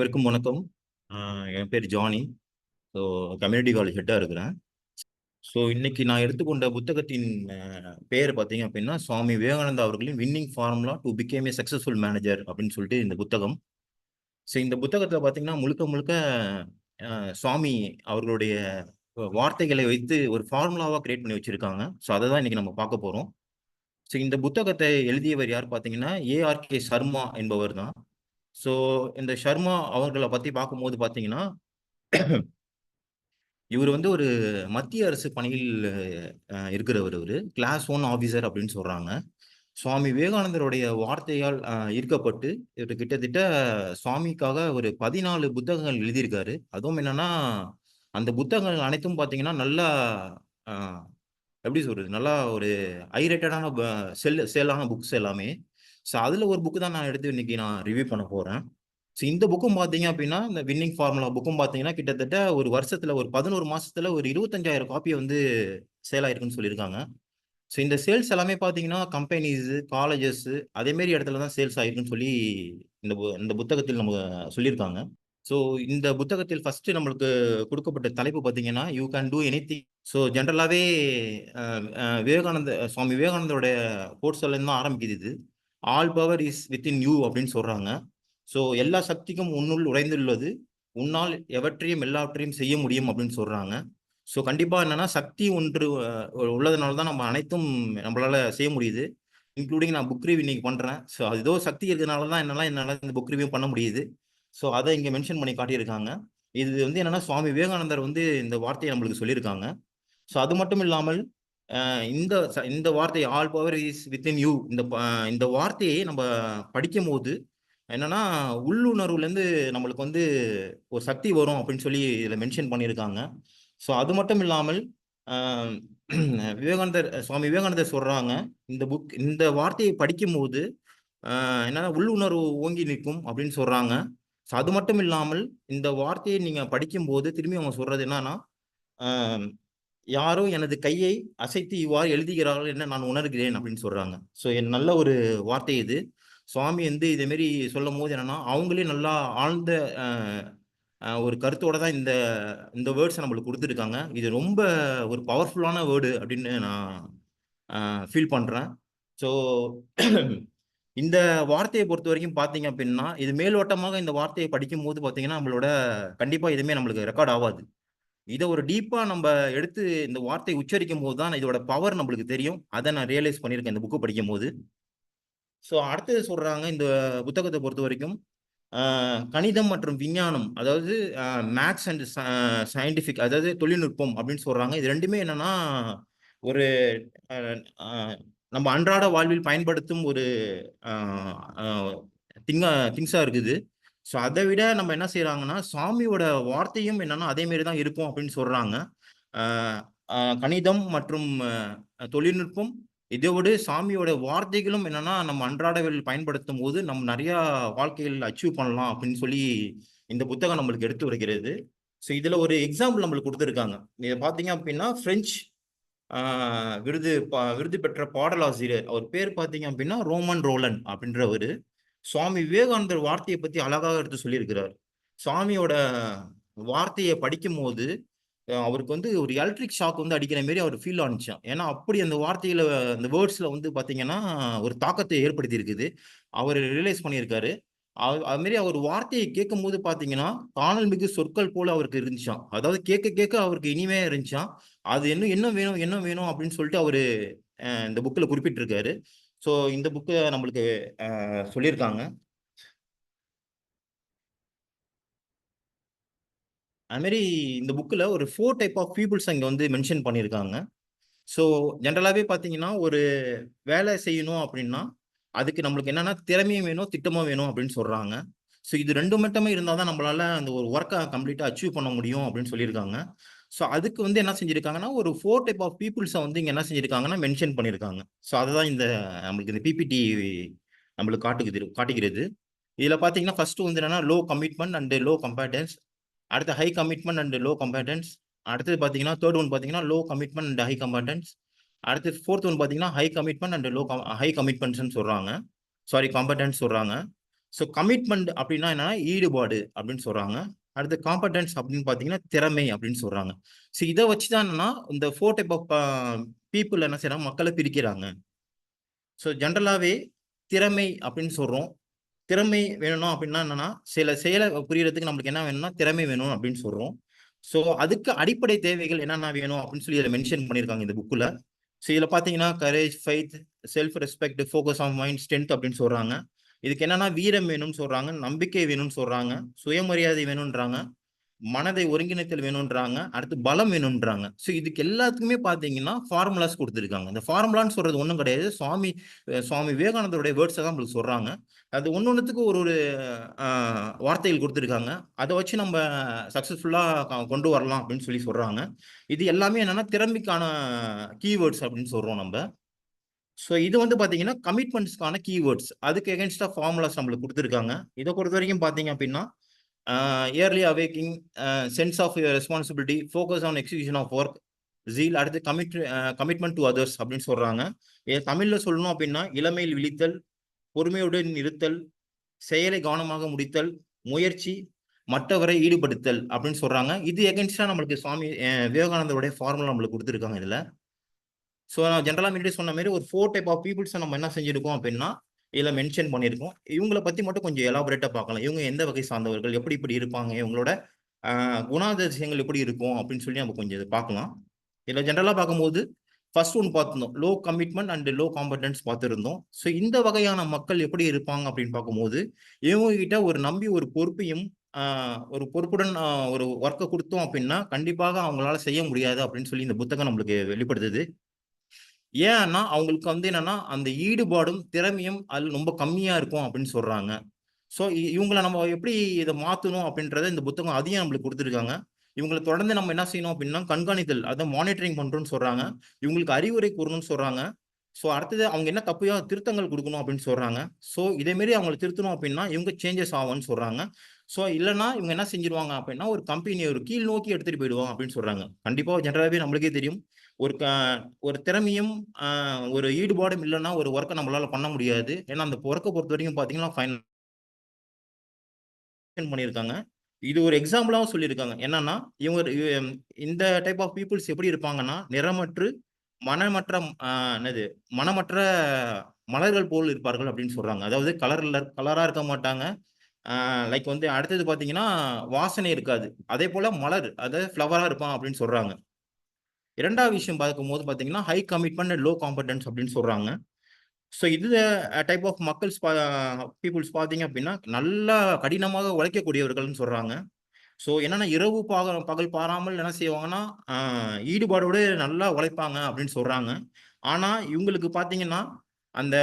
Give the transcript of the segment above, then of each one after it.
அனைவருக்கும் வணக்கம். என் பேர் ஜானி. ஸோ கம்யூனிட்டி காலேஜ் ஹெட்டாக இருக்கிறேன். ஸோ இன்னைக்கு நான் எடுத்துக்கொண்ட புத்தகத்தின் பெயர் பார்த்தீங்க அப்படின்னா, சுவாமி விவேகானந்தா அவர்களின் winning formula to became A successful manager அப்படின்னு சொல்லிட்டு இந்த புத்தகம். ஸோ இந்த புத்தகத்தில் பார்த்தீங்கன்னா முழுக்க முழுக்க சுவாமி அவர்களுடைய வார்த்தைகளை வைத்து ஒரு ஃபார்முலாவாக கிரியேட் பண்ணி வச்சிருக்காங்க. ஸோ அதை தான் இன்னைக்கு நம்ம பார்க்க போகிறோம். ஸோ இந்த புத்தகத்தை எழுதியவர் யார் பார்த்தீங்கன்னா, ஏஆர்கே சர்மா என்பவர் தான். ஸோ இந்த சர்மா அவர்களை பற்றி பார்க்கும்போது பார்த்தீங்கன்னா, இவர் வந்து ஒரு மத்திய அரசு பணியில் இருக்கிறவர். இவரு கிளாஸ் 1 ஆபீசர் அப்படின்னு சொல்றாங்க. சுவாமி விவேகானந்தருடைய வார்த்தையால் ஈர்க்கப்பட்டு இவர் கிட்டத்தட்ட சுவாமிக்காக ஒரு 14 புத்தகங்கள் எழுதியிருக்காரு. அதுவும் என்னன்னா, அந்த புத்தகங்கள் அனைத்தும் பார்த்தீங்கன்னா, நல்லா அ எப்படி சொல்றது? நல்லா ஒரு ஹை ரேட்டடான சேலான புக்ஸ் எல்லாமே. ஸோ அதுல ஒரு புக் தான் நான் எடுத்து இன்னைக்கு நான் ரிவ்யூ பண்ண போறேன். ஸோ இந்த புக்கும் பார்த்தீங்க அப்படின்னா, இந்த வின்னிங் ஃபார்முலா புக்கும் பார்த்தீங்கன்னா, கிட்டத்தட்ட ஒரு வருஷத்துல ஒரு 11 மாசத்துல ஒரு 25,000 காப்பி வந்து சேல் ஆயிருக்குன்னு சொல்லியிருக்காங்க. ஸோ இந்த சேல்ஸ் எல்லாமே பார்த்தீங்கன்னா, கம்பெனிஸ், காலேஜஸ் அதே மாரி இடத்துல தான் சேல்ஸ் ஆயிருக்குன்னு சொல்லி இந்த புத்தகத்தில் நம்ம சொல்லியிருக்காங்க. ஸோ இந்த புத்தகத்தில் ஃபர்ஸ்ட் நம்மளுக்கு குடுக்கப்பட்ட தலைப்பு பார்த்தீங்கன்னா, you can do anything. So ஜெனரலாவே அ அ சுவாமி விவேகானந்தருடைய கோட்ஸ்ல இருந்து தான் ஆரம்பிக்குது இது. All power is within you அப்படின்னு சொல்றாங்க. ஸோ எல்லா சக்திக்கும் உன்னுள் உறைந்துள்ளது. உன்னால் எவற்றையும் எல்லாவற்றையும் செய்ய முடியும் அப்படின்னு சொல்றாங்க. ஸோ கண்டிப்பா என்னன்னா சக்தி ஒன்று உள்ளதுனால தான் நம்ம அனைத்தும் நம்மளால செய்ய முடியுது. இன்க்ளூடிங் நான் புக் ரிவ்யூ இன்னைக்கு பண்றேன். ஸோ அது ஏதோ சக்தி இருக்கிறதுனால தான் என்னால இந்த புக் ரிவ்யூ பண்ண முடியுது. ஸோ அதை இங்க மென்ஷன் பண்ணி காட்டியிருக்காங்க. இது வந்து என்னன்னா சுவாமி விவேகானந்தர் வந்து இந்த வார்த்தையை நம்மளுக்கு சொல்லியிருக்காங்க. ஸோ அது மட்டும் இல்லாமல் இந்த வார்த்தை all power is within you இந்த வார்த்தையை நம்ம படிக்கும்போது என்னன்னா உள்ளுணர்வுலேருந்து நம்மளுக்கு வந்து ஒரு சக்தி வரும் அப்படின்னு சொல்லி இதில் மென்ஷன் பண்ணியிருக்காங்க. ஸோ அது மட்டும் இல்லாமல் ஆஹ் சுவாமி விவேகானந்தர் சொல்றாங்க, இந்த வார்த்தையை படிக்கும்போது என்னன்னா உள்ளுணர்வு ஓங்கி நிற்கும் அப்படின்னு சொல்றாங்க. ஸோ அது மட்டும் இல்லாமல் இந்த வார்த்தையை நீங்க படிக்கும்போது திரும்பி அவங்க சொல்றது என்னன்னா, ஆஹ் யாரோ எனது கையை அசைத்து இவ்வாறு எழுதுகிறார்கள் என நான் உணர்கிறேன் அப்படின்னு சொல்றாங்க. ஸோ நல்ல ஒரு வார்த்தை இது. சுவாமி வந்து இதே மாரி சொல்லும்போது என்னன்னா, அவங்களே நல்லா ஆழ்ந்த ஒரு கருத்தோட தான் இந்த இந்த வேர்ட்ஸ நம்மளுக்கு குடுத்துருக்காங்க. இது ரொம்ப ஒரு பவர்ஃபுல்லான வேர்டு அப்படின்னு நான் ஃபீல் பண்றேன். ஸோ இந்த வார்த்தைய பொறுத்தவரைக்கும் பார்த்தீங்க அப்படின்னா, இது மேலோட்டமாக இந்த வார்த்தைய படிக்கும்போது பார்த்தீங்கன்னா, கண்டிப்பா எதுவுமே நம்மளுக்கு ரெக்கார்ட் ஆவாது. இத ஒரு டீப்பா நம்ப எடுத்து இந்த வார்த்தைய உச்சரிக்கும்போது தான் இதோட பவர் நம்மளுக்கு தெரியும். அத நான் ரியலைஸ் பண்ணியிருக்கேன் இந்த புக்க படிக்கும்போது. ஸோ அடுத்தது சொல்றாங்க இந்த புத்தகத்த பொறுத்தவரைக்கும், அ கணிதம் மற்றும் விஞ்ஞானம், அதாவது மேத்ஸ் அண்ட் சயன்டிஃபிக், அதாவது தொழில்நுட்பம் அப்படின்னு சொல்றாங்க. இது 2மே என்னன்னா, ஒரு அ அ நம்ம அன்றாட வாழ்வில் பயன்படுத்தும் ஒரு அ அ திங்ஸா இருக்குது. ஸோ அத விட நம்ம என்ன செய்றாங்கன்னா, சாமியோட வார்த்தையும் என்னன்னா அதே மாரி தான் இருக்கும் அப்படின்னு சொல்றாங்க. அ அ கணிதம் மற்றும் தொழில்நுட்பம், இதோடு சாமியோட வார்த்தைகளும் என்னன்னா, நம்ம அன்றாடவில் பயன்படுத்தும்போது, நம்ம நெறையா வாழ்க்கையில் அச்சீவ் பண்ணலாம் அப்படின்னு சொல்லி இந்த புத்தகம் நம்மளுக்கு எடுத்து உரைக்கிறது. ஸோ இதுல ஒரு எக்ஸாம்பிள் நம்மளுக்கு குடுத்திருக்காங்க. இத பார்த்தீங்க அப்படின்னா, பிரெஞ்ச் ஆ விருது பெற்ற பாடலாசிரியர். அவர் பேர் பார்த்தீங்க அப்படின்னா, ரோமன் ரோலண்ட் அப்படின்றவரு. சுவாமி விவேகானந்தர் வார்த்தைய பத்தி அழகாக எடுத்து சொல்லியிருக்கிறார். சாமியோட வார்த்தைய படிக்கும்போது, அவருக்கு வந்து ஒரு எலக்ட்ரிக் ஷாக் வந்து அடிக்கிற மாரி அவருக்கு ஃபீல் ஆனுச்சாம். ஏன்னா, அப்படி அந்த வார்த்தையில அந்த வேர்ட்ஸ்ல வந்து பார்த்தீங்கன்னா, ஒரு தாக்கத்தை ஏற்படுத்தி இருக்குது. அவரு ரியலைஸ் பண்ணியிருக்காரு. அது மாரி அவர் வார்த்தைய கேட்கும்போது பார்த்தீங்கன்னா, "கானல் மிகு சொற்கள் போல" அவருக்கு இருந்துச்சாம். அதாவது கேட்க கேட்க அவருக்கு இனிமையா இருந்துச்சாம். அது இன்னும் என்ன வேணும், என்ன வேணும் அப்படின்னு சொல்லிட்டு அவரு இந்த புக்ல குறிப்பிட்டிருக்காரு. ஸோ இந்த புக்க நம்மளுக்கு சொல்லியிருக்காங்க. அது மாரி இந்த புக்ல ஒரு 4 டைப் ஆஃப் பீப்பிள்ஸ் அங்க வந்து மென்ஷன் பண்ணியிருக்காங்க. ஸோ ஜெனரலாவே பார்த்தீங்கன்னா, ஒரு வேலை செய்யணும் அப்படின்னா, அதுக்கு நம்மளுக்கு என்னன்னா திறமையும் வேணும், திட்டமும் வேணும் அப்படின்னு சொல்றாங்க. ஸோ இது 2 மட்டுமே இருந்தா தான் நம்மளால அந்த ஒரு வொர்க்க கம்ப்ளீட்டா அச்சீவ் பண்ண முடியும் அப்படின்னு சொல்லியிருக்காங்க. ஸோ அதுக்கு வந்து என்ன செஞ்சிருக்காங்கன்னா, ஒரு 4 டைப் ஆஃப் பீப்பிள்ஸ வந்து இங்க என்ன செஞ்சிருக்காங்கன்னா, மென்ஷன் பண்ணியிருக்காங்க. ஸோ அதுதான் நம்மளுக்கு இந்த பிபிடி நம்மளுக்கு காட்டுகிறது. இதுல பார்த்தீங்கன்னா, ஃபர்ஸ்ட் வந்து என்னன்னா, லோ கமிட்மென்ட் அண்ட் லோ கம்பேட்டன்ஸ். அடுத்து ஹை கமிட்மென்ட் அண்ட் லோ கம்பேட்டன்ஸ். அடுத்தது பார்த்தீங்கன்னா, 3 ஒன் பார்த்தீங்கன்னா, லோ கமிட்மென்ட் அண்ட் ஹை கம்பேட்டன்ஸ். அடுத்து 4த் ஒன் பார்த்தீங்கன்னா, ஹை கமிட்மென்ட் அண்ட் ஹை கமிட்மெண்ட்ஸ்ன்னு சொல்றாங்க. சாரி, காம்படன்ஸ் சொல்றாங்க. ஸோ கமிட்மெண்ட் அப்படின்னா என்னன்னா ஈடுபாடு அப்படின்னு சொல்றாங்க. அடுத்து காம்படன்ஸ் அப்படின்னு பார்த்தீங்கன்னா திறமை அப்படின்னு சொல்றாங்க. ஸோ இதை வச்சுதான் என்னன்னா இந்த 4 டைப் ஆஃப் பீப்புள் என்ன செய்யறாங்க, மக்களை பிரிக்கிறாங்க. ஸோ ஜென்ரலாவே திறமை அப்படின்னு சொல்றோம். திறமை வேணும் அப்படின்னா என்னன்னா, சில செயலை புரியறதுக்கு நம்மளுக்கு என்ன வேணும்னா திறமை வேணும் அப்படின்னு சொல்றோம். ஸோ அதுக்கு அடிப்படை தேவைகள் என்னென்ன வேணும் அப்படின்னு சொல்லி இதில் மென்ஷன் பண்ணியிருக்காங்க இந்த புக்கில். ஸோ இதில் பார்த்தீங்கன்னா courage, faith, self respect, focus on mind, strength அப்படின்னு சொல்றாங்க. இதுக்கு என்னன்னா வீரம் வேணும்னு சொல்றாங்க, நம்பிக்கை வேணும்னு சொல்றாங்க, சுயமரியாதை வேணும்ன்றாங்க, மனதை ஒருங்கிணைத்தல் வேணும்ன்றாங்க, அடுத்து பலம் வேணும்ன்றாங்க. ஸோ இதுக்கு எல்லாத்துக்குமே பார்த்தீங்கன்னா ஃபார்முலாஸ் கொடுத்துருக்காங்க. இந்த ஃபார்முலான்னு சொல்றது ஒன்றும் கிடையாது. சுவாமி விவேகானந்தருடைய வேர்ட்ஸை தான் நம்மளுக்கு சொல்றாங்க. அது ஒன்னொன்னுத்துக்கு ஒரு ஒரு வார்த்தைகள் கொடுத்துருக்காங்க. அதை வச்சு நம்ம சக்சஸ்ஃபுல்லா கொண்டு வரலாம் அப்படின்னு சொல்லி சொல்றாங்க. இது எல்லாமே என்னன்னா திறமைக்கான கீவேர்ட்ஸ் அப்படின்னு சொல்றோம் நம்ம. ஸோ இது வந்து பார்த்தீங்கன்னா கமிட்மெண்ட்ஸ்க்கான கீவேர்ட்ஸ். அதுக்கு எகென்ஸ்டா ஃபார்முலாஸ் நம்மளுக்கு கொடுத்துருக்காங்க. இதை பொறுத்த வரைக்கும் பார்த்தீங்க அப்படின்னா early awakening, sense of responsibility, focus on execution of work, zeal, அடுத்து கமிட்மெண்ட் டு அதர்ஸ் அப்படின்னு சொல்றாங்க. தமிழ்ல சொல்லணும் அப்படின்னா இளமையில் விழித்தல், பொறுமையுடன் இருத்தல், செயலை கவனமாக முடித்தல், முயற்சி, மற்றவரை ஈடுபடுத்தல் அப்படின்னு சொல்றாங்க. இது எகென்ஸ்டா நம்மளுக்கு சுவாமி விவேகானந்தருடைய ஃபார்முலா நம்மளுக்கு கொடுத்துருக்காங்க இதுல. ஸோ நான் ஜென்ரலாக முன்னாடி சொன்ன மாதிரி ஒரு 4 டைப் ஆஃப் பீப்புள்ஸை நம்ம என்ன செஞ்சிருக்கோம் அப்படின்னா இதில் மென்ஷன் பண்ணியிருக்கோம். இவங்களை பற்றி மட்டும் கொஞ்சம் எலாபரேட்டாக பார்க்கலாம். இவங்க எந்த வகை சார்ந்தவர்கள், எப்படி இப்படி இருப்பாங்க, இவங்களோட குணாதிசயங்கள் எப்படி இருக்கும் அப்படின்னு சொல்லி நம்ம கொஞ்சம் இதை பார்க்கலாம். இதில் ஜென்ரலாக பார்க்கும்போது ஃபர்ஸ்ட் ஒன்று பார்த்துருந்தோம், low commitment and low competence பார்த்துருந்தோம். ஸோ இந்த வகையான மக்கள் எப்படி இருப்பாங்க அப்படின்னு பார்க்கும்போது இவங்க கிட்ட ஒரு நம்பி ஒரு பொறுப்பையும் ஒரு பொறுப்புடன் ஒரு ஒர்க்கை கொடுத்தோம் அப்படின்னா கண்டிப்பாக அவங்களால செய்ய முடியாது அப்படின்னு சொல்லி இந்த புத்தகம் நம்மளுக்கு வெளிப்படுத்துது. ஏன்னா அவங்களுக்கு வந்து என்னன்னா அந்த ஈடுபாடும் திறமையும் அது ரொம்ப கம்மியா இருக்கும் அப்படின்னு சொல்றாங்க. ஸோ இவங்களை நம்ம எப்படி இதை மாற்றணும் அப்படின்றத இந்த புத்தகம் அதையும் நம்மளுக்கு கொடுத்துருக்காங்க. இவங்களை தொடர்ந்து நம்ம என்ன செய்யணும் அப்படின்னா கண்காணித்தல், அதை மானிட்டரிங் பண்றோம்னு சொல்றாங்க. இவங்களுக்கு அறிவுரை கூறணும்னு சொல்றாங்க. ஸோ அடுத்தது அவங்க என்ன தப்பையோ திருத்தங்கள் கொடுக்கணும் அப்படின்னு சொல்றாங்க. ஸோ இதே மாரி அவங்களை திருத்தணும் அப்படின்னா இவங்க சேஞ்சஸ் ஆகும்னு சொல்றாங்க. ஸோ இல்லைன்னா இவங்க என்ன செஞ்சிருவாங்க அப்படின்னா ஒரு கம்பெனியை ஒரு கீழ் நோக்கி எடுத்துட்டு போயிடுவாங்க அப்படின்னு சொல்றாங்க. கண்டிப்பா ஜென்ரலாகவே நம்மளுக்கே தெரியும். ஒரு ஒரு திறமையும் ஒரு ஈடுபாடும் இல்லைன்னா ஒரு ஒர்க்கை நம்மளால பண்ண முடியாது. ஏன்னா அந்த ஒர்க்கை பொறுத்த வரைக்கும் பார்த்தீங்கன்னா பண்ணியிருக்காங்க. இது ஒரு எக்ஸாம்பிளாவும் சொல்லியிருக்காங்க. என்னன்னா இவங்க இந்த டைப் ஆஃப் பீப்புள்ஸ் எப்படி இருப்பாங்கன்னா நிறமற்று மனமற்ற என்னது மனமற்ற மலர்கள் போல் இருப்பார்கள் அப்படின்னு சொல்றாங்க. அதாவது கலரா இருக்க மாட்டாங்க. லைக் வந்து அடுத்தது பார்த்தீங்கன்னா வாசனை இருக்காது. அதே போல மலர் அதாவது ஃப்ளவரா இருப்பான் அப்படின்னு சொல்றாங்க. 2வது விஷயம் பார்க்கும்போது பார்த்தீங்கன்னா high commitment and low competence அப்படின்னு சொல்றாங்க. ஸோ இது டைப் ஆஃப் பீப்புள்ஸ் பார்த்தீங்க அப்படின்னா நல்லா கடினமாக உழைக்கக்கூடியவர்கள்னு சொல்றாங்க. ஸோ என்னன்னா இரவு பகல் பாராமல் என்ன செய்வாங்கன்னா ஈடுபாடோடு நல்லா உழைப்பாங்க அப்படின்னு சொல்றாங்க. ஆனா இவங்களுக்கு பார்த்தீங்கன்னா அந்த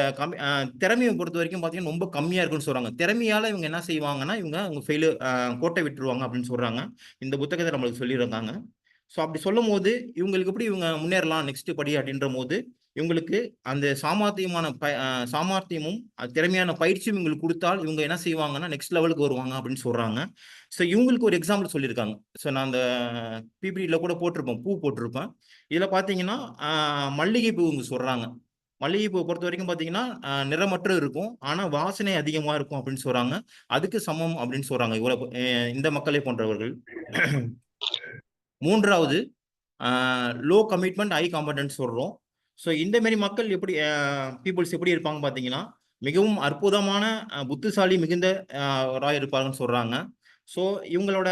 திறமையை பொறுத்த வரைக்கும் பார்த்தீங்கன்னா ரொம்ப கம்மியா இருக்குன்னு சொல்றாங்க. திறமையால இவங்க என்ன செய்வாங்கன்னா அவங்க கோட்டை விட்டுருவாங்க அப்படின்னு சொல்றாங்க. இந்த புத்தகத்தை நம்மளுக்கு சொல்லியிருக்காங்க. ஸோ அப்படி சொல்லும்போது இவங்களுக்கு எப்படி இவங்க முன்னேறலாம் நெக்ஸ்ட் படி அப்படின்ற போது இவங்களுக்கு அந்த சாமர்த்தியமும் திறமையான பயிற்சியும் இவங்களுக்கு கொடுத்தால் இவங்க என்ன செய்வாங்கன்னா நெக்ஸ்ட் லெவலுக்கு வருவாங்க அப்படின்னு சொல்றாங்க. ஸோ இவங்களுக்கு ஒரு எக்ஸாம்பிள் சொல்லியிருக்காங்க. ஸோ நான் அந்த பிபிடியில் கூட போட்டிருப்பேன், பூ போட்டிருப்பேன். இதில் பார்த்தீங்கன்னா மல்லிகை பூ இவங்க சொல்றாங்க. மல்லிகை பூ பொறுத்த வரைக்கும் பார்த்தீங்கன்னா நிறமற்று இருக்கும், ஆனால் வாசனை அதிகமாக இருக்கும் அப்படின்னு சொல்றாங்க. அதுக்கு சமம் அப்படின்னு சொல்றாங்க இவ்வளவு இந்த மக்களை போன்றவர்கள். 3வது லோ கமிட்மெண்ட் ஹை காம்படன்ஸ் சொல்றோம். ஸோ இந்த மாரி மக்கள் எப்படி பீப்புள்ஸ் எப்படி இருப்பாங்க பார்த்தீங்கன்னா மிகவும் அற்புதமான புத்திசாலி மிகுந்த இருப்பாங்கன்னு சொல்றாங்க. ஸோ இவங்களோட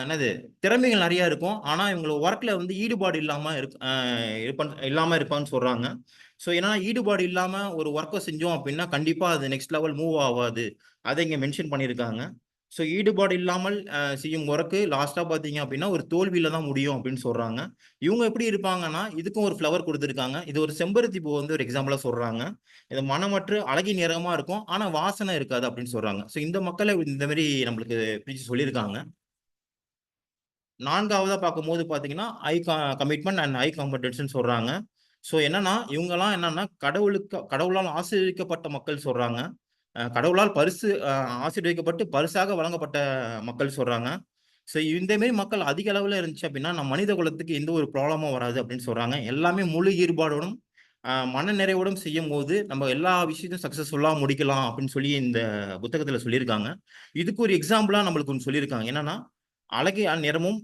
என்னது திறமைகள் நிறைய இருக்கும். ஆனால் இவங்களோட ஒர்க்ல வந்து ஈடுபாடு இல்லாம இருப்பான்னு சொல்றாங்க. ஸோ ஏன்னா ஈடுபாடு இல்லாம ஒரு ஒர்க்கை செஞ்சோம் அப்படின்னா கண்டிப்பா அது நெக்ஸ்ட் லெவல் மூவ் ஆகாது. அதை இங்க மென்ஷன் பண்ணியிருக்காங்க. ஸோ ஈடுபாடு இல்லாமல் செய்யும் ஒர்க்கு லாஸ்டா பார்த்தீங்க அப்படின்னா ஒரு தோல்வியில தான் முடியும் அப்படின்னு சொல்றாங்க. இவங்க எப்படி இருப்பாங்கன்னா இதுக்கும் ஒரு ஃப்ளவர் கொடுத்துருக்காங்க. இது ஒரு செம்பருத்தி பூ வந்து ஒரு எக்ஸாம்பிளா சொல்றாங்க. இது மனமற்று அழகின் நிறமா இருக்கும், ஆனா வாசனை இருக்காது அப்படின்னு சொல்றாங்க. ஸோ இந்த மக்களை இந்த மாதிரி நம்மளுக்கு பிரிச்சு சொல்லியிருக்காங்க. 4வதா பார்க்கும்போது பார்த்தீங்கன்னா கமிட்மெண்ட் அண்ட் ஹை காம்படன்ஸ்ன்னு சொல்றாங்க. ஸோ என்னன்னா இவங்கெல்லாம் என்னன்னா கடவுளால் ஆசீர்வதிக்கப்பட்ட மக்கள் சொல்றாங்க. கடவுளால் ஆசீர்வதிக்கப்பட்டு பரிசாக வழங்கப்பட்ட மக்கள் சொல்றாங்க. ஸோ இந்த மாரி மக்கள் அதிக அளவுல இருந்துச்சு அப்படின்னா நம்ம மனித குலத்துக்கு எந்த ஒரு ப்ராப்ளமும் வராது அப்படின்னு சொல்றாங்க. எல்லாமே முழு ஈடுபாடோடும் மனநிறைவோடும் செய்யும்போது நம்ம எல்லா விஷயத்தையும் சக்சஸ்ஃபுல்லா முடிக்கலாம் அப்படின்னு சொல்லி இந்த புத்தகத்துல சொல்லியிருக்காங்க. இதுக்கு ஒரு எக்ஸாம்பிளா நம்மளுக்கு ஒண்ணு சொல்லியிருக்காங்க. என்னன்னா, "அழகிய நிறமும்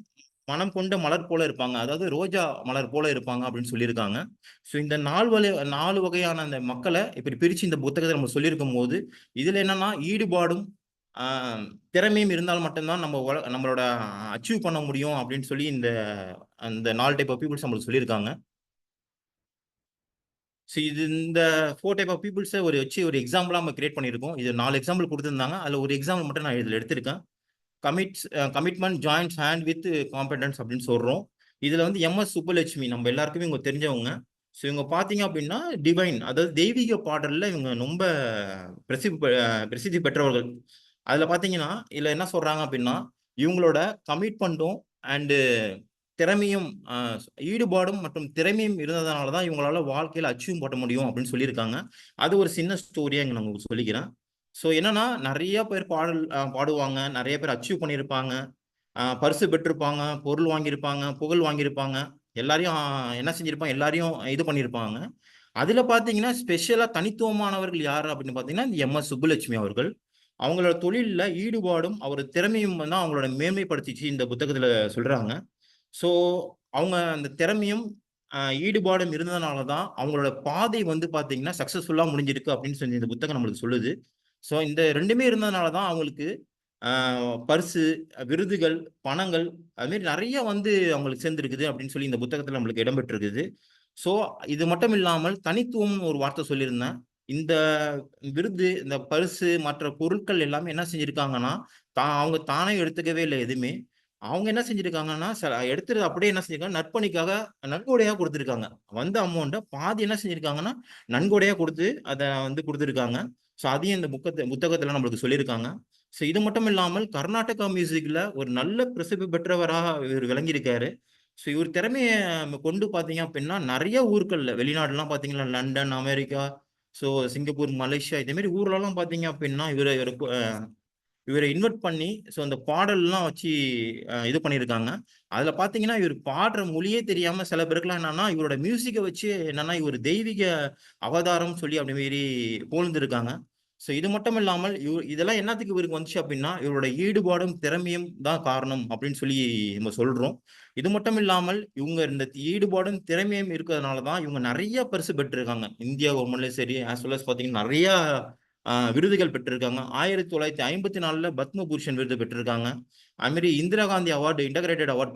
மனம் கொண்ட மலர் போல இருப்பாங்க." அதாவது ரோஜா மலர் போல இருப்பாங்க அப்படின்னு சொல்லியிருக்காங்க. ஸோ இந்த 4 வகையான அந்த மக்கள இப்படி பிரிச்சு இந்த புத்தகத்துல நம்ம சொல்லியிருக்கும்போது, இதுல என்னன்னா ஈடுபாடும், ஆ திறமையும் இருந்தால் மட்டும் தான் நம்மளோட அச்சீவ் பண்ண முடியும் அப்படின்னு சொல்லி அந்த 4 டைப் ஆஃப் பீப்பிள்ஸ் நம்மளுக்கு சொல்லியிருக்காங்க. இந்த 4 டைப் ஆஃப் பீப்பிள்ஸ ஒரு எக்ஸாம்பிளா நம்ம கிரியேட் பண்ணியிருக்கோம். இது 4 எக்ஸாம்பிள் குடுத்திருந்தாங்க. அதுல ஒரு எக்ஸாம்பிள் மட்டும் நான் இதுல எடுத்திருக்கேன். கமிட்மென்ட் ஜாயின்ஸ் ஹேண்ட் வித் காம்பெட்டன்ஸ் அப்படின்னு சொல்றோம். இதுல வந்து எம்.எஸ். சுப்புலட்சுமி நம்ம எல்லாருக்குமே இவங்க தெரிஞ்சவங்க. ஸோ இவங்க பார்த்தீங்க அப்படின்னா, டிவைன் அதாவது தெய்வீக பாடல்ல இவங்க ரொம்ப பிரசித்தி பெற்றவர்கள். அதுல பார்த்தீங்கன்னா, இதுல என்ன சொல்றாங்க அப்படின்னா, இவங்களோட கமிட்மென்ட்டும் அண்ட் திறமையும் ஈடுபாடும் மற்றும் திறமையும் இருந்ததுனால தான் இவங்களால வாழ்க்கையில அச்சீவ் பண்ண முடியும் அப்படின்னு சொல்லியிருக்காங்க. அது ஒரு சின்ன ஸ்டோரியா இங்க நான் உங்களுக்கு சொல்லிக்கிறேன். ஸோ என்னன்னா, நெறைய பேர் பாடுவாங்க. நெறைய பேர் அச்சீவ் பண்ணியிருப்பாங்க. பரிசு பெற்றிருப்பாங்க, பொருள் வாங்கியிருப்பாங்க, புகழ் வாங்கியிருப்பாங்க. எல்லாரையும் என்ன செஞ்சிருப்பாங்க, எல்லாரையும் இது பண்ணியிருப்பாங்க. அதுல பார்த்தீங்கன்னா, ஸ்பெஷலா தனித்துவமானவர்கள் யாரு அப்படின்னு பார்த்தீங்கன்னா, இந்த எம்.எஸ். சுப்புலட்சுமி அவர்கள். அவங்களோட தொழில்ல ஈடுபாடும், அவர் திறமையும் தான் அவங்களோட மேன்மைப்படுத்திச்சு இந்த புத்தகத்துல சொல்றாங்க. ஸோ, அவங்க அந்த திறமையும், ஈடுபாடும் இருந்ததுனால தான், அவங்களோட பாதை வந்து பார்த்தீங்கன்னா, சக்சஸ்ஃபுல்லா முடிஞ்சிருக்கு அப்படின்னு சொல்லி இந்த புத்தகம் நம்மளுக்கு சொல்லுது. ஸோ, இந்த 2மே இருந்ததுனால தான் அவங்களுக்கு அ பரிசு, விருதுகள், பணங்கள் அது மாரி நெறைய வந்து அவங்களுக்கு சேர்ந்திருக்குது அப்படின்னு சொல்லி இந்த புத்தகத்துல நம்மளுக்கு இடம்பெற்றிருக்குது. ஸோ, இது மட்டும் இல்லாமல் தனித்துவம்னு ஒரு வார்த்தை சொல்லியிருந்தேன். இந்த விருது, இந்த பரிசு, மற்ற பொருட்கள் எல்லாமே என்ன செஞ்சிருக்காங்கன்னா, அவங்க தானே எடுத்துக்கவே இல்ல எதுவுமே. அவங்க என்ன செஞ்சிருக்காங்கன்னா, எடுத்தது அப்படியே என்ன செஞ்சிருக்காங்க, நற்பணிக்காக நன்கொடையா குடுத்துருக்காங்க. வந்த அமௌண்ட்ட பாதி என்ன செஞ்சிருக்காங்கன்னா, நன்கொடையா குடுத்து, அத வந்து குடுத்துருக்காங்க. ஸோ, அதையும் இந்த புத்தகத்துல நம்மளுக்கு சொல்லியிருக்காங்க. ஸோ, இது மட்டும் இல்லாமல் கர்நாடகா மியூசிக்ல ஒரு நல்ல பிரசித்தி பெற்றவரா இவரு விளங்கியிருக்காரு. ஸோ, இவர் திறமைய கொண்டு பார்த்தீங்க அப்டின்னா, நெறைய ஊர்கள்ல வெளிநாடுலாம் பார்த்தீங்கன்னா, London, America, so Singapore, Malaysia இதே மாரி ஊர்லலாம் பார்த்தீங்க அப்டின்னா, இவர இன்வைட் பண்ணி, ஸோ அந்த பாடல்லாம் வச்சு இது பண்ணியிருக்காங்க. அதுல பார்த்தீங்கன்னா, இவரு பாடுற மொழியே தெரியாம சில பேருக்குலாம் என்னன்னா, இவரோட மியூசிக்க வச்சு என்னன்னா, இவரு தெய்வீக அவதாரம்னு சொல்லி அப்படி மாரி புகழ்ந்திருக்காங்க. ஸோ இது மட்டும் இல்லாமல், இதெல்லாம் என்னாத்துக்கு இவருக்கு வந்துச்சு அப்படின்னா, இவரோட ஈடுபாடும், திறமையும் தான் காரணம் அப்படின்னு சொல்லி நம்ம சொல்றோம். இது மட்டும் இல்லாமல், இவங்க இந்த ஈடுபாடும், திறமையும் இருக்கிறதுனால தான் இவங்க நெறைய பரிசு பெற்றிருக்காங்க. இந்தியா கவர்மெண்ட்லயும் சரி, ஆஸ் வெல் அஸ் பார்த்தீங்கன்னா, நெறைய விருதுகள் பெற்றிருக்காங்க. 1954ல பத்மபூஷன் விருது பெற்றிருக்காங்க. அது மாரி Indira Gandhi award, integrated award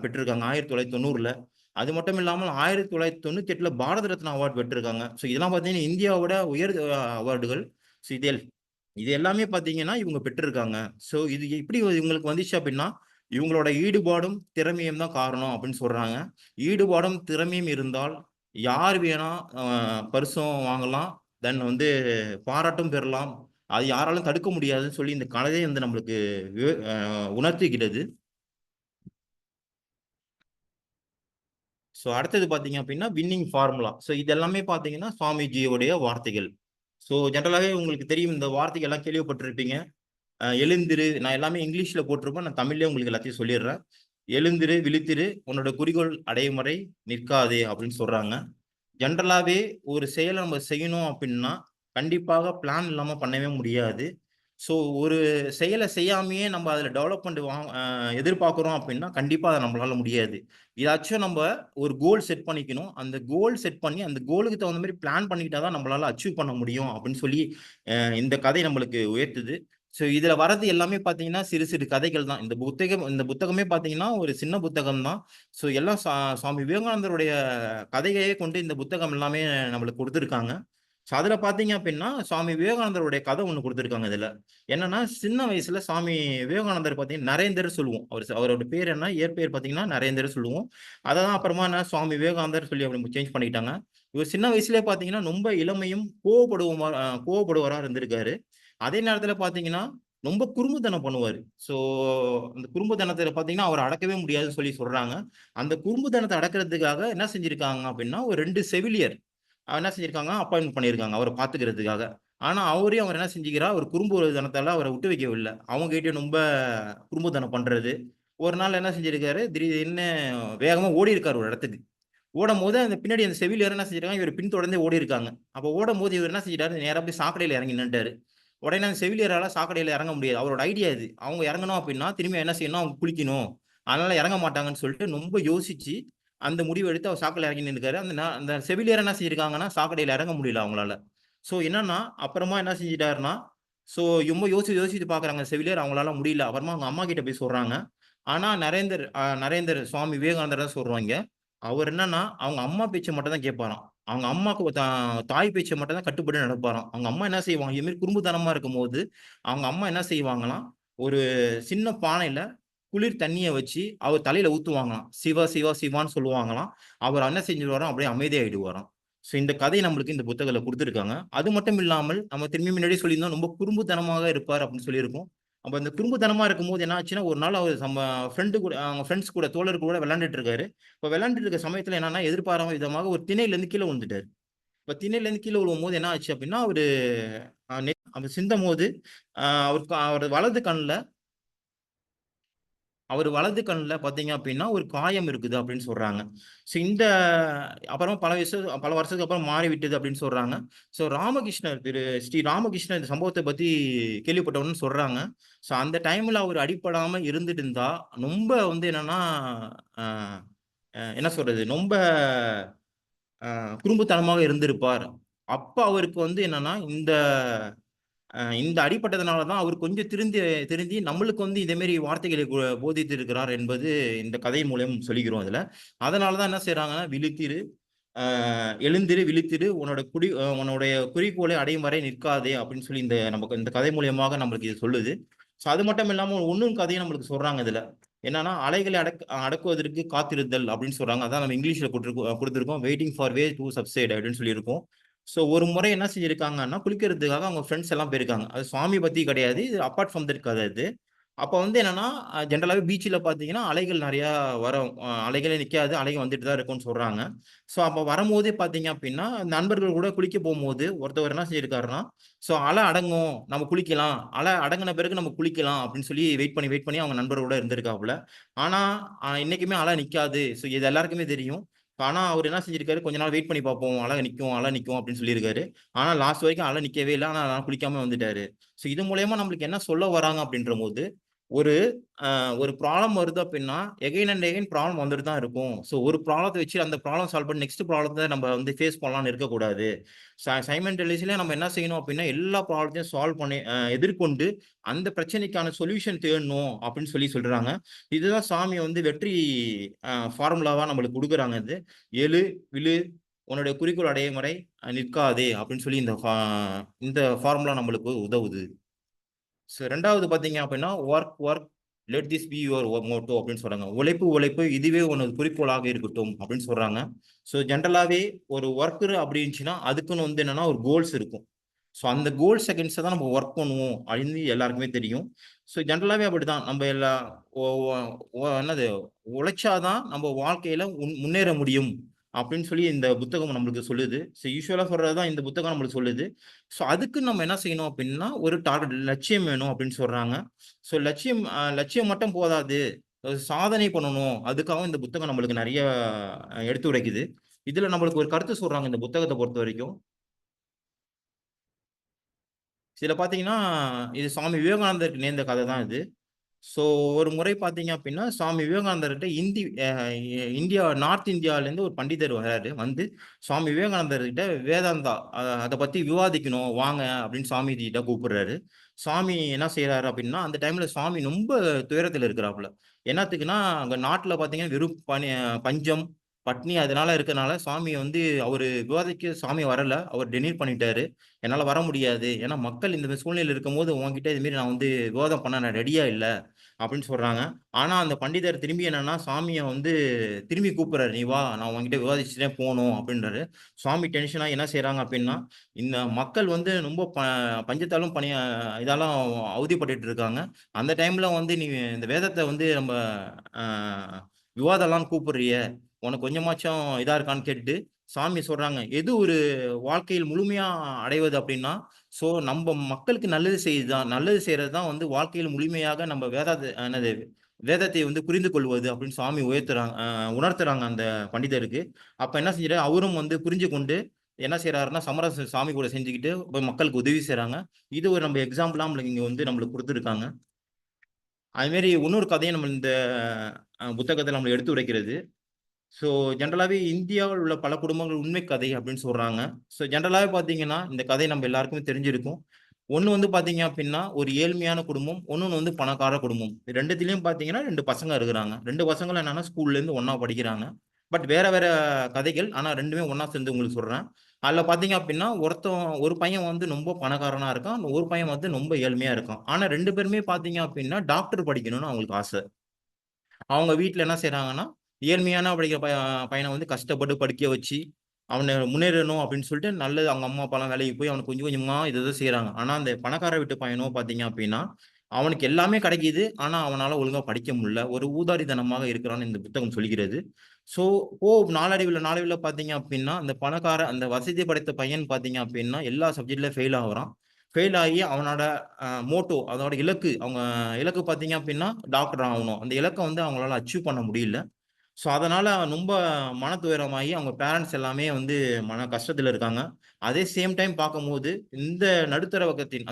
பெற்றிருக்காங்க 1990ல. அது மட்டும் இல்லாமல் 1998ல பாரத ரத்னா அவார்ட் பெற்றிருக்காங்க. ஸோ இதெல்லாம் பார்த்தீங்கன்னா, இந்தியாவோட உயர் அவார்டுகள். ஸோ இது எல்லாமே பார்த்தீங்கன்னா, இவங்க பெற்றிருக்காங்க. ஸோ இது எப்படி இவங்களுக்கு வந்துச்சு அப்படின்னா, இவங்களோட ஈடுபாடும், திறமையும் தான் காரணம் அப்படின்னு சொல்றாங்க. ஈடுபாடும், திறமையும் இருந்தால் யார் வேணா அ பரிசும் வாங்கலாம். தென் வந்து பாராட்டும் பெறலாம். அது யாராலும் தடுக்க முடியாதுன்னு சொல்லி இந்த கதையே வந்து நம்மளுக்கு வி அ உணர்த்துகிறது. ஸோ அடுத்தது பார்த்தீங்க அப்படின்னா, வின்னிங் ஃபார்முலா. ஸோ இது எல்லாமே பார்த்தீங்கன்னா, சுவாமிஜியோடைய வார்த்தைகள். ஸோ ஜெனரலாவே உங்களுக்கு தெரியும் இந்த வார்த்தைகள் எல்லாம் கேள்விப்பட்டிருப்பீங்க. எழுந்திரு நான் எல்லாமே இங்கிலீஷ்ல போட்டிருப்பேன். நான் தமிழ்லயே உங்களுக்கு எல்லாத்தையும் சொல்லிடுறேன். "எழுந்திரு, விழித்திரு, உன்னோட குறிக்கோள் அடையும் வரை நிற்காதே" அப்படின்னு சொல்றாங்க. ஜெனரலாவே ஒரு செயல நம்ம செய்யணும் அப்படின்னா, கண்டிப்பாக பிளான் இல்லாம பண்ணவே முடியாது. ஸோ ஒரு செயல செய்யாமயே நம்ம அதில டெவலப்மெண்ட் எதிர்பார்க்கிறோம் அப்படின்னா, கண்டிப்பா அத நம்மளால முடியாது. இதாச்சும் நம்ப ஒரு கோல் செட் பண்ணிக்கணும். அந்த கோல் செட் பண்ணி, அந்த கோலுக்கு தகுந்த மாரி பிளான் பண்ணிக்கிட்டா தான் நம்மளால அச்சீவ் பண்ண முடியும் அப்படின்னு சொல்லி, இந்த கதை நம்மளுக்கு உயர்த்துது. ஸோ இதில வர்றது எல்லாமே பார்த்தீங்கன்னா, சிறு சிறு கதைகள் தான். இந்த புத்தகமே பார்த்தீங்கன்னா, ஒரு சின்ன புத்தகம் தான். ஸோ எல்லாம் சுவாமி விவேகானந்தருடைய கதையையே கொண்டு இந்த புத்தகம் எல்லாமே நம்மளுக்கு குடுத்துருக்காங்க. ஸோ அதில பார்த்தீங்க அப்டின்னா, சுவாமி விவேகானந்தருடைய கதை ஒண்ணு குடுத்துருக்காங்க இதுல. என்னன்னா, சின்ன வயசுல சுவாமி விவேகானந்தர் பார்த்தீங்கன்னா நரேந்தர் சொல்லுவோம். அவரோட பேர் என்ன? இயற்பெயர் பார்த்தீங்கன்னா நரேந்தர் சொல்லுவோம். அத தான் அப்புறமா என்ன சுவாமி விவேகானந்தர் சொல்லி அப்படி சேஞ்ச் பண்ணிட்டாங்க. இவர் சின்ன வயசுலயே பார்த்தீங்கன்னா, ரொம்ப இளமையும் கோவப்படுவரா இருந்திருக்காரு. அதே நேரத்தில பார்த்தீங்கன்னா, ரொம்ப குறும்புத்தனம் பண்ணுவாரு. ஸோ அந்த குறும்புத்தனத்தில பார்த்தீங்கன்னா, அவர அடக்கவே முடியாதுன்னு சொல்லி சொல்றாங்க. அந்த குறும்புத்தனத்த அடக்குறதுக்காக என்ன செஞ்சிருக்காங்க அப்டின்னா, ஒரு 2 செவிலியர் என்ன செஞ்சிருக்காங்க, அப்பாயின்ட் பண்ணியிருக்காங்க. அவர பார்த்துக்கிறதுக்காக. ஆனா, அவர் என்ன செஞ்சுக்கிறார், ஒரு குறும்புத்தனத்தால அவர விட்டு வைக்கவில்ல. அவங்ககிட்டயும் ரொம்ப குறும்புத்தனம் பண்றது. ஒரு நாள் என்ன செஞ்சிருக்காரு, திடீர்னு வேகமா ஓடியிருக்காரு ஒரு இடத்துக்கு. ஓடும்போது அந்த பின்னாடி அந்த செவிலியர் என்ன செஞ்சிருக்காங்க, இவர் பின்தொடர்ந்தே ஓடியிருக்காங்க. அப்போ ஓடும்போது இவர் என்ன செஞ்சுட்டாரு, நேரா போய் சாக்கடையில இறங்கி நின்னுட்டாரு. உடனே அந்த செவிலியரால சாக்கடையில இறங்க முடியாது. அவரோட ஐடியா இது. அவங்க இறங்கணும் அப்படின்னா, திரும்பி என்ன செய்யணும், அவங்க குளிக்கணும். அதனால இறங்க மாட்டாங்கன்னு சொல்லிட்டு ரொம்ப யோசிச்சு, அந்த முடிவு எடுத்து அவர் சாக்கடையில இறங்கி நின்னுருக்காரு. அந்த செவிலியர் என்ன செஞ்சிருக்காங்கன்னா, சாக்கடையில இறங்க முடியல அவங்களால. ஸோ என்னன்னா, அப்புறமா என்ன செஞ்சுட்டாருன்னா, ஸோ ரொம்ப யோசிச்சு யோசிச்சு பார்க்குறாங்க செவிலியர். அவங்களால முடியல. அப்புறமா அவங்க அம்மா கிட்ட போய் சொல்றாங்க. ஆனா நரேந்தர் சுவாமி விவேகானந்தர் தான் சொல்றாங்க. அவர் என்னன்னா, அவங்க அம்மா பேச்ச மட்டும் தான் கேட்பாராம். அவங்க அம்மாக்கு தாய் பேச்ச மட்டும் தான் கட்டுப்பட்டு நடப்பாராம். அவங்க அம்மா என்ன செய்வாங்க, இது மாரி குறும்புத்தனமா இருக்கும்போது, அவங்க அம்மா என்ன செய்வாங்களாம், ஒரு சின்ன பானையில குளிர் தண்ணீய வச்சு, அவர் தலையில ஊத்துவாங்களாம். சிவா, சிவா, சிவான்னு சொல்லுவாங்களாம். அவர் என்ன செஞ்சுருவாராம், அப்படியே அமைதியாயிடுவாராம். ஸோ இந்த கதை நம்மளுக்கு இந்த புத்தகத்துல குடுத்துருக்காங்க. அது மட்டும் இல்லாமல், நம்ம திரும்பி முன்னாடியே சொல்லியிருந்தோம், ரொம்ப குறும்புத்தனமாக இருப்பார் அப்படின்னு சொல்லியிருக்கோம். அப்ப இந்த குறும்புத்தனமா இருக்கும்போது என்ன ஆச்சுன்னா, ஒரு நாள் அவரு ஃப்ரெண்டு கூட அவங்க ஃப்ரெண்ட்ஸ் கூட தோழர் கூட விளையாண்டுட்டு இருக்காரு. இப்ப விளையாண்டுட்டு இருக்க சமயத்துல என்னன்னா, எதிர்பாராத விதமாக ஒரு திணையிலருந்து கீழ விழுந்துட்டாரு. இப்ப திண்ணையிலேருந்து கீழ விழும்போது என்ன ஆச்சு அப்டின்னா, அவரு அப்ப சிந்தம்போது, அவருக்கு அவரு வலது கண்ல பார்த்தீங்க அப்டின்னா, ஒரு காயம் இருக்குது அப்டின்னு சொல்றாங்க. ஸோ அப்புறமா பல வருஷத்துக்கு அப்புறம் மாறிவிட்டது அப்டின்னு சொல்றாங்க. ஸோ ஸ்ரீ ராமகிருஷ்ணர் இந்த சம்பவத்த பத்தி கேள்விப்பட்டவுடனே சொல்றாங்க. ஸோ அந்த டைம்ல அவரு அடிபடாம இருந்துட்டு இருந்தா, ரொம்ப வந்து என்னன்னா, அ என்ன சொல்றது? ரொம்ப குறும்புத்தனமாக இருந்திருப்பார். அப்ப அவருக்கு வந்து என்னன்னா, இந்த அடிபட்டதுனால தான் அவர் கொஞ்சம் திருந்தி நம்மளுக்கு வந்து இதே மாரி வார்த்தைகளை போதித்து இருக்கிறார் என்பது இந்த கதை மூலம் சொல்லிக்கிறோம் அதுல. அதனால தான் என்ன செய்றாங்கன்னா, எழுந்திரு, விழித்திரு, உன்னுடைய குறிக்கோளை அடையும் வரை நிற்காதே அப்படின்னு சொல்லி நமக்கு இந்த கதை மூலியமாக நம்மளுக்கு இது சொல்லுது. ஸோ அது மட்டும் இல்லாம இன்னும் கதையும் நம்மளுக்கு சொல்றாங்க இதுல. என்னன்னா, அலைகளை அடக்குவதற்கு காத்திருத்தல் அப்படின்னு சொல்றாங்க. அதான் நம்ம இங்கிலீஷ்ல குடுத்திருக்கோம். Waiting for wave to subside அப்படின்னு சொல்லியிருக்கோம். ஸோ ஒரு முறை என்ன செஞ்சிருக்காங்கன்னா, குளிக்கிறதுக்காக அவங்க ஃப்ரெண்ட்ஸ் எல்லாம் போயிருக்காங்க. அது சுவாமி பத்தி கிடையாது. இது அப்பார்ட் ஃப்ரம் தட் கதை இது. அப்ப வந்து என்னன்னா, ஜெனரலாவே பீச்ல பார்த்தீங்கன்னா, அலைகள் நெறையா வரும். அலைகளே நிக்காது. அலைகள் வந்துட்டு தான் இருக்கும்னு சொல்றாங்க. ஸோ அப்ப வரும்போதே பார்த்தீங்க அப்டின்னா, நண்பர்கள் கூட குளிக்க போம்போது, ஒருத்தவர் என்ன செஞ்சிருக்காருன்னா, ஸோ அலை அடங்கும். நம்ம குளிக்கலாம். அலை அடங்குன பிறகு நம்ம குளிக்கலாம் அப்டின்னு சொல்லி வெயிட் பண்ணி அவங்க நண்பரோட இருந்திருக்காப்புல. ஆனா, என்னைக்குமே அலை நிக்காது. ஸோ இது எல்லாருக்குமே தெரியும். ஆனா, அவரு என்ன செஞ்சிருக்காரு, கொஞ்ச நாள் வெயிட் பண்ணி பார்ப்போம். அலை நிக்கும் அப்டின்னு சொல்லியிருக்காரு. ஆனா, லாஸ்ட் வரைக்கும் அலை நிக்கவே இல்ல. ஆனா, குளிக்காம வந்துட்டாரு. ஸோ இது மூலியமா நம்மளுக்கு என்ன சொல்ல வராங்க அப்டின்றபோது, ஒரு ஒரு ப்ராப்ளம் வருது அப்டின்னா, எகைன் அண்ட் எகைன் ப்ராப்ளம் வந்துட்டு தான் இருக்கும். ஸோ ஒரு ப்ராப்ளத்த வச்சு அந்த ப்ராப்ளம் சால்வ் பண்ணி நெக்ஸ்ட் ப்ராப்ளத்த நம்ம வந்து ஃபேஸ் பண்ணலாம்னு இருக்கக்கூடாது. சைமல்டேனியஸ்லி நம்ம என்ன செய்யணும் அப்டின்னா, எல்லா ப்ராப்ளத்தையும் சால்வ் பண்ணி எதிர்கொண்டு அந்த பிரச்சனைக்கான சொல்யூஷன் தேடணும் அப்டின்னு சொல்றாங்க. இதுதான் சாமி வந்து வெற்றி ஃபார்முலாவா நம்மளுக்கு குடுக்குறாங்க இது. "எழு, விழு, உன்னுடைய குறிக்கோள் அடையும் வரை நிற்காதே" அப்டின்னு சொல்லி இந்த ஃபார்முலா நம்மளுக்கு உதவுது. 2வது பார்த்தீங்க அப்படின்னா, work let this be your motto அப்படின்னு சொல்றாங்க. உழைப்பு இதுவே உனது குறிக்கோளாக இருக்கட்டும் அப்படின்னு சொல்றாங்க. ஸோ ஜென்ரலாவே ஒரு ஒர்க்கர் அப்படி இருந்துச்சுன்னா, அதுக்குன்னு வந்து என்னன்னா ஒரு கோல்ஸ் இருக்கும். ஸோ அந்த கோல் செகண்ட்ஸ தான் நம்ம ஒர்க் பண்ணுவோம் அப்படின்னு எல்லாருக்குமே தெரியும். ஸோ ஜென்ரலாவே அப்படிதான். நம்ம எல்லா ஒ ஒ ஒ என்னது உழைச்சா தான் நம்ம வாழ்க்கையில முன்னேற முடியும் அப்படின்னு சொல்லி இந்த புத்தகம் நம்மளுக்கு சொல்லுது. ஸோ யூசுவலா சொல்றது தான் இந்த புத்தகம் நம்மளுக்கு சொல்லுது. ஸோ அதுக்கு நம்ம என்ன செய்யணும் அப்படின்னா, ஒரு டார்கெட் லட்சியம் வேணும் அப்படின்னு சொல்றாங்க. ஸோ லட்சியம் மட்டும் போதாது. சாதனை பண்ணணும். அதுக்காகவும் இந்த புத்தகம் நம்மளுக்கு நெறைய எடுத்துரைக்குது. இதுல நம்மளுக்கு ஒரு கருத்து சொல்றாங்க இந்த புத்தகத்த பொறுத்தவரைக்கும். இதுல பார்த்தீங்கன்னா, இது சுவாமி விவேகானந்தருக்கு நேர்ந்த கதை தான் இது. ஸோ ஒரு முறை பார்த்தீங்க அப்டின்னா, சுவாமி விவேகானந்தர்ட்ட இந்தியா நார்த் இந்தியாலருந்து ஒரு பண்டிதர் வராரு. வந்து சுவாமி விவேகானந்தர்கிட்ட வேதாந்தா அத பத்தி விவாதிக்கணும் வாங்க அப்டின்னு சாமிஜி கிட்ட கூப்பிடுறாரு. சாமி என்ன செய்றாரு அப்டின்னா, அந்த டைம்ல சுவாமி ரொம்ப துயரத்துல இருக்கிறாப்புல. என்னாத்துக்குன்னா, அங்க நாட்ல பார்த்தீங்கன்னா, வெறும் பஞ்சம், பட்னி அதனால இருக்கனால சாமி வந்து அவரு விவாதிக்க சாமி வரல. அவர் டெனீட் பண்ணிட்டாரு. என்னால வர முடியாது. ஏன்னா மக்கள் இந்த மாரி சூழ்நிலையில இருக்கும்போது உன்கிட்ட இது மாரி நான் வந்து விவாதம் பண்ண நான் ரெடியா இல்ல. அப்படின்னு சொல்றாங்க. ஆனா, அந்த பண்டிதர் திரும்பி என்னன்னா, சாமிய வந்து திரும்பி கூப்பிடுறாரு. "நீ வா! நான் உன்கிட்ட விவாதிச்சுட்டே போணும்" அப்படின்றாரு. சுவாமி டென்ஷன் ஆயி என்ன செய்றாங்க அப்படின்னா, இந்த மக்கள் வந்து ரொம்ப பஞ்சத்தாலும் இதாலும் அவதிப்பட்டுட்டு இருக்காங்க. அந்த டைம்ல வந்து நீ இந்த வேதத்த வந்து நம்ம அ விவாதம்லாம் கூப்பிடுறியே! உனக்கு கொஞ்சமாச்சும் இதா இருக்கான்னு கேட்டுட்டு, சாமி சொல்றாங்க, "எது ஒரு வாழ்க்கையில் முழுமையா அடைவது அப்படின்னா, ஸோ நம்ம மக்களுக்கு நல்லது செய்யுதான் நல்லது செய்யறது தான் வந்து வாழ்க்கையில் முழுமையாக நம்ம என்னது வேதத்தை வந்து புரிந்து கொள்வது அப்படின்னு சுவாமி உணர்த்துறாங்க அந்த பண்டிதருக்கு. அப்ப என்ன செஞ்சுட்டாரு, அவரும் வந்து புரிஞ்சு கொண்டு என்ன செய்றாருன்னா, சமரசம் சாமி கூட செஞ்சுக்கிட்டு போய் மக்களுக்கு உதவி செய்றாங்க. இது ஒரு நம்ம எக்ஸாம்பிளா நம்மளுக்கு இங்க வந்து நம்மளுக்கு குடுத்துருக்காங்க. அது மாரி இன்னொரு கதையும் நம்ம இந்த புத்தகத்துல நம்மள எடுத்து உரைக்கிறது. ஸோ ஜெனரலாவே இந்தியாவில் உள்ள பல குடும்பங்கள் உண்மை கதை அப்படின்னு சொல்றாங்க. ஸோ ஜெனரலாவே பார்த்தீங்கன்னா, இந்த கதை நம்ம எல்லாருக்குமே தெரிஞ்சிருக்கும். ஒண்ணு வந்து பார்த்தீங்க அப்படின்னா, ஒரு ஏழ்மையான குடும்பம். இன்னொன்னு வந்து பணக்கார குடும்பம். 2த்துலயும் பார்த்தீங்கன்னா 2 பசங்க இருக்கிறாங்க. 2 பசங்களும் என்னன்னா ஸ்கூல்லேருந்து ஒண்ணா படிக்கிறாங்க. பட் வேற வேற கதைகள். ஆனா 2மே ஒண்ணா சேர்ந்து உங்களுக்கு சொல்றேன். அதுல பார்த்தீங்க அப்படின்னா, ஒரு பையன் வந்து ரொம்ப பணக்காரனா இருக்கான். ஒரு பையன் வந்து ரொம்ப ஏழ்மையா இருக்கான். ஆனா 2 பேருமே பார்த்தீங்க அப்படின்னா, டாக்டர் படிக்கணும்னு அவங்களுக்கு ஆசை. அவங்க வீட்ல என்ன செய்றாங்கன்னா, ஏழ்மையான படிக்கிற பையன வந்து கஷ்டப்பட்டு படிக்க வச்சு, அவன முன்னேறணும் அப்படின்னு சொல்லிட்டு நல்லது அவங்க அம்மா, அப்பாலாம் வேலைக்கு போய் அவனுக்கு கொஞ்சம் கொஞ்சமா இத செய்றாங்க. ஆனா, அந்த பணக்கார வீட்டு பையனோ பார்த்தீங்க அப்படின்னா, அவனுக்கு எல்லாமே கிடைக்குது. ஆனா, அவனால ஒழுங்கா படிக்க முடியல. ஒரு ஊதாரித்தனமாக இருக்கிறான்னு இந்த புத்தகம் சொல்கிறது. ஸோ, நாளடைவில பார்த்தீங்க அப்படின்னா, அந்த வசதி படைத்த பையன் பார்த்தீங்க அப்படின்னா, எல்லா சப்ஜெக்ட்ல ஃபெயில் ஆகுறான். ஃபெயில் ஆகி அவனோட அதோட அவங்க இலக்கு பார்த்தீங்க அப்படின்னா, டாக்டர் ஆவணும். அந்த இலக்க வந்து அவங்களால அச்சீவ் பண்ண முடியல. ஸோ, அதனால ரொம்ப மனத்துயரமாகி அவங்க பேரன்ட்ஸ் எல்லாமே வந்து மன கஷ்டத்துல இருக்காங்க. அதே சேம் டைம் பார்க்கும்போது, இந்த நடுத்தர வர்க்கத்தின்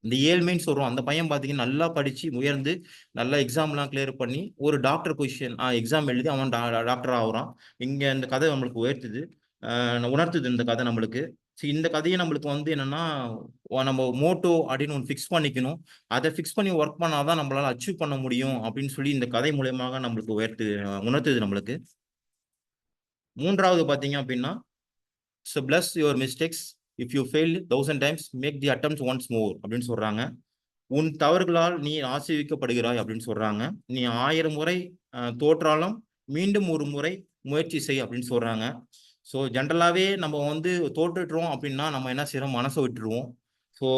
இந்த ஏழ்மைன்னு சொல்றோம். அந்த பையன் பார்த்தீங்கன்னா, நல்லா படிச்சு உயர்ந்து, நல்லா எக்ஸாம்லாம் கிளியர் பண்ணி, ஒரு டாக்டர் பொசிஷன் எக்ஸாம் எழுதி அவன் டாக்டர் ஆவுறான். இங்க இந்த கதை நம்மளுக்கு உணர்த்துது இந்த கதை நம்மளுக்கு. இந்த கதைய நம்மளுக்கு வந்து என்னன்னா, நம்ம மோட்டோ அப்படின்னு ஒண்ணு ஃபிக்ஸ் பண்ணிக்கணும். அத ஃபிக்ஸ் பண்ணி வொர்க் பண்ணா தான் நம்மளால அச்சீவ் பண்ண முடியும் அப்படின்னு சொல்லி இந்த கதை மூலியமாக நம்மளுக்கு உணர்த்துது நம்மளுக்கு. 3வது பார்த்தீங்க அப்படின்னா, "so bless your mistakes. If you fail 1000 times make the attempt once more" அப்படின்னு சொல்றாங்க. "உன் தவறுகளால் நீ ஆசீர்வதிக்கப்படுகிறாய்" அப்படின்னு சொல்றாங்க. "நீ 1000 முறை தோற்றாலும் மீண்டும் ஒரு முறை முயற்சி செய்" அப்படின்னு சொல்றாங்க. ஸோ ஜெனரலாவே நம்ம வந்து தோற்றுட்டோம் அப்படின்னா, நம்ம என்ன செய்றோம்? மனச விட்டுருவோம். ஸோ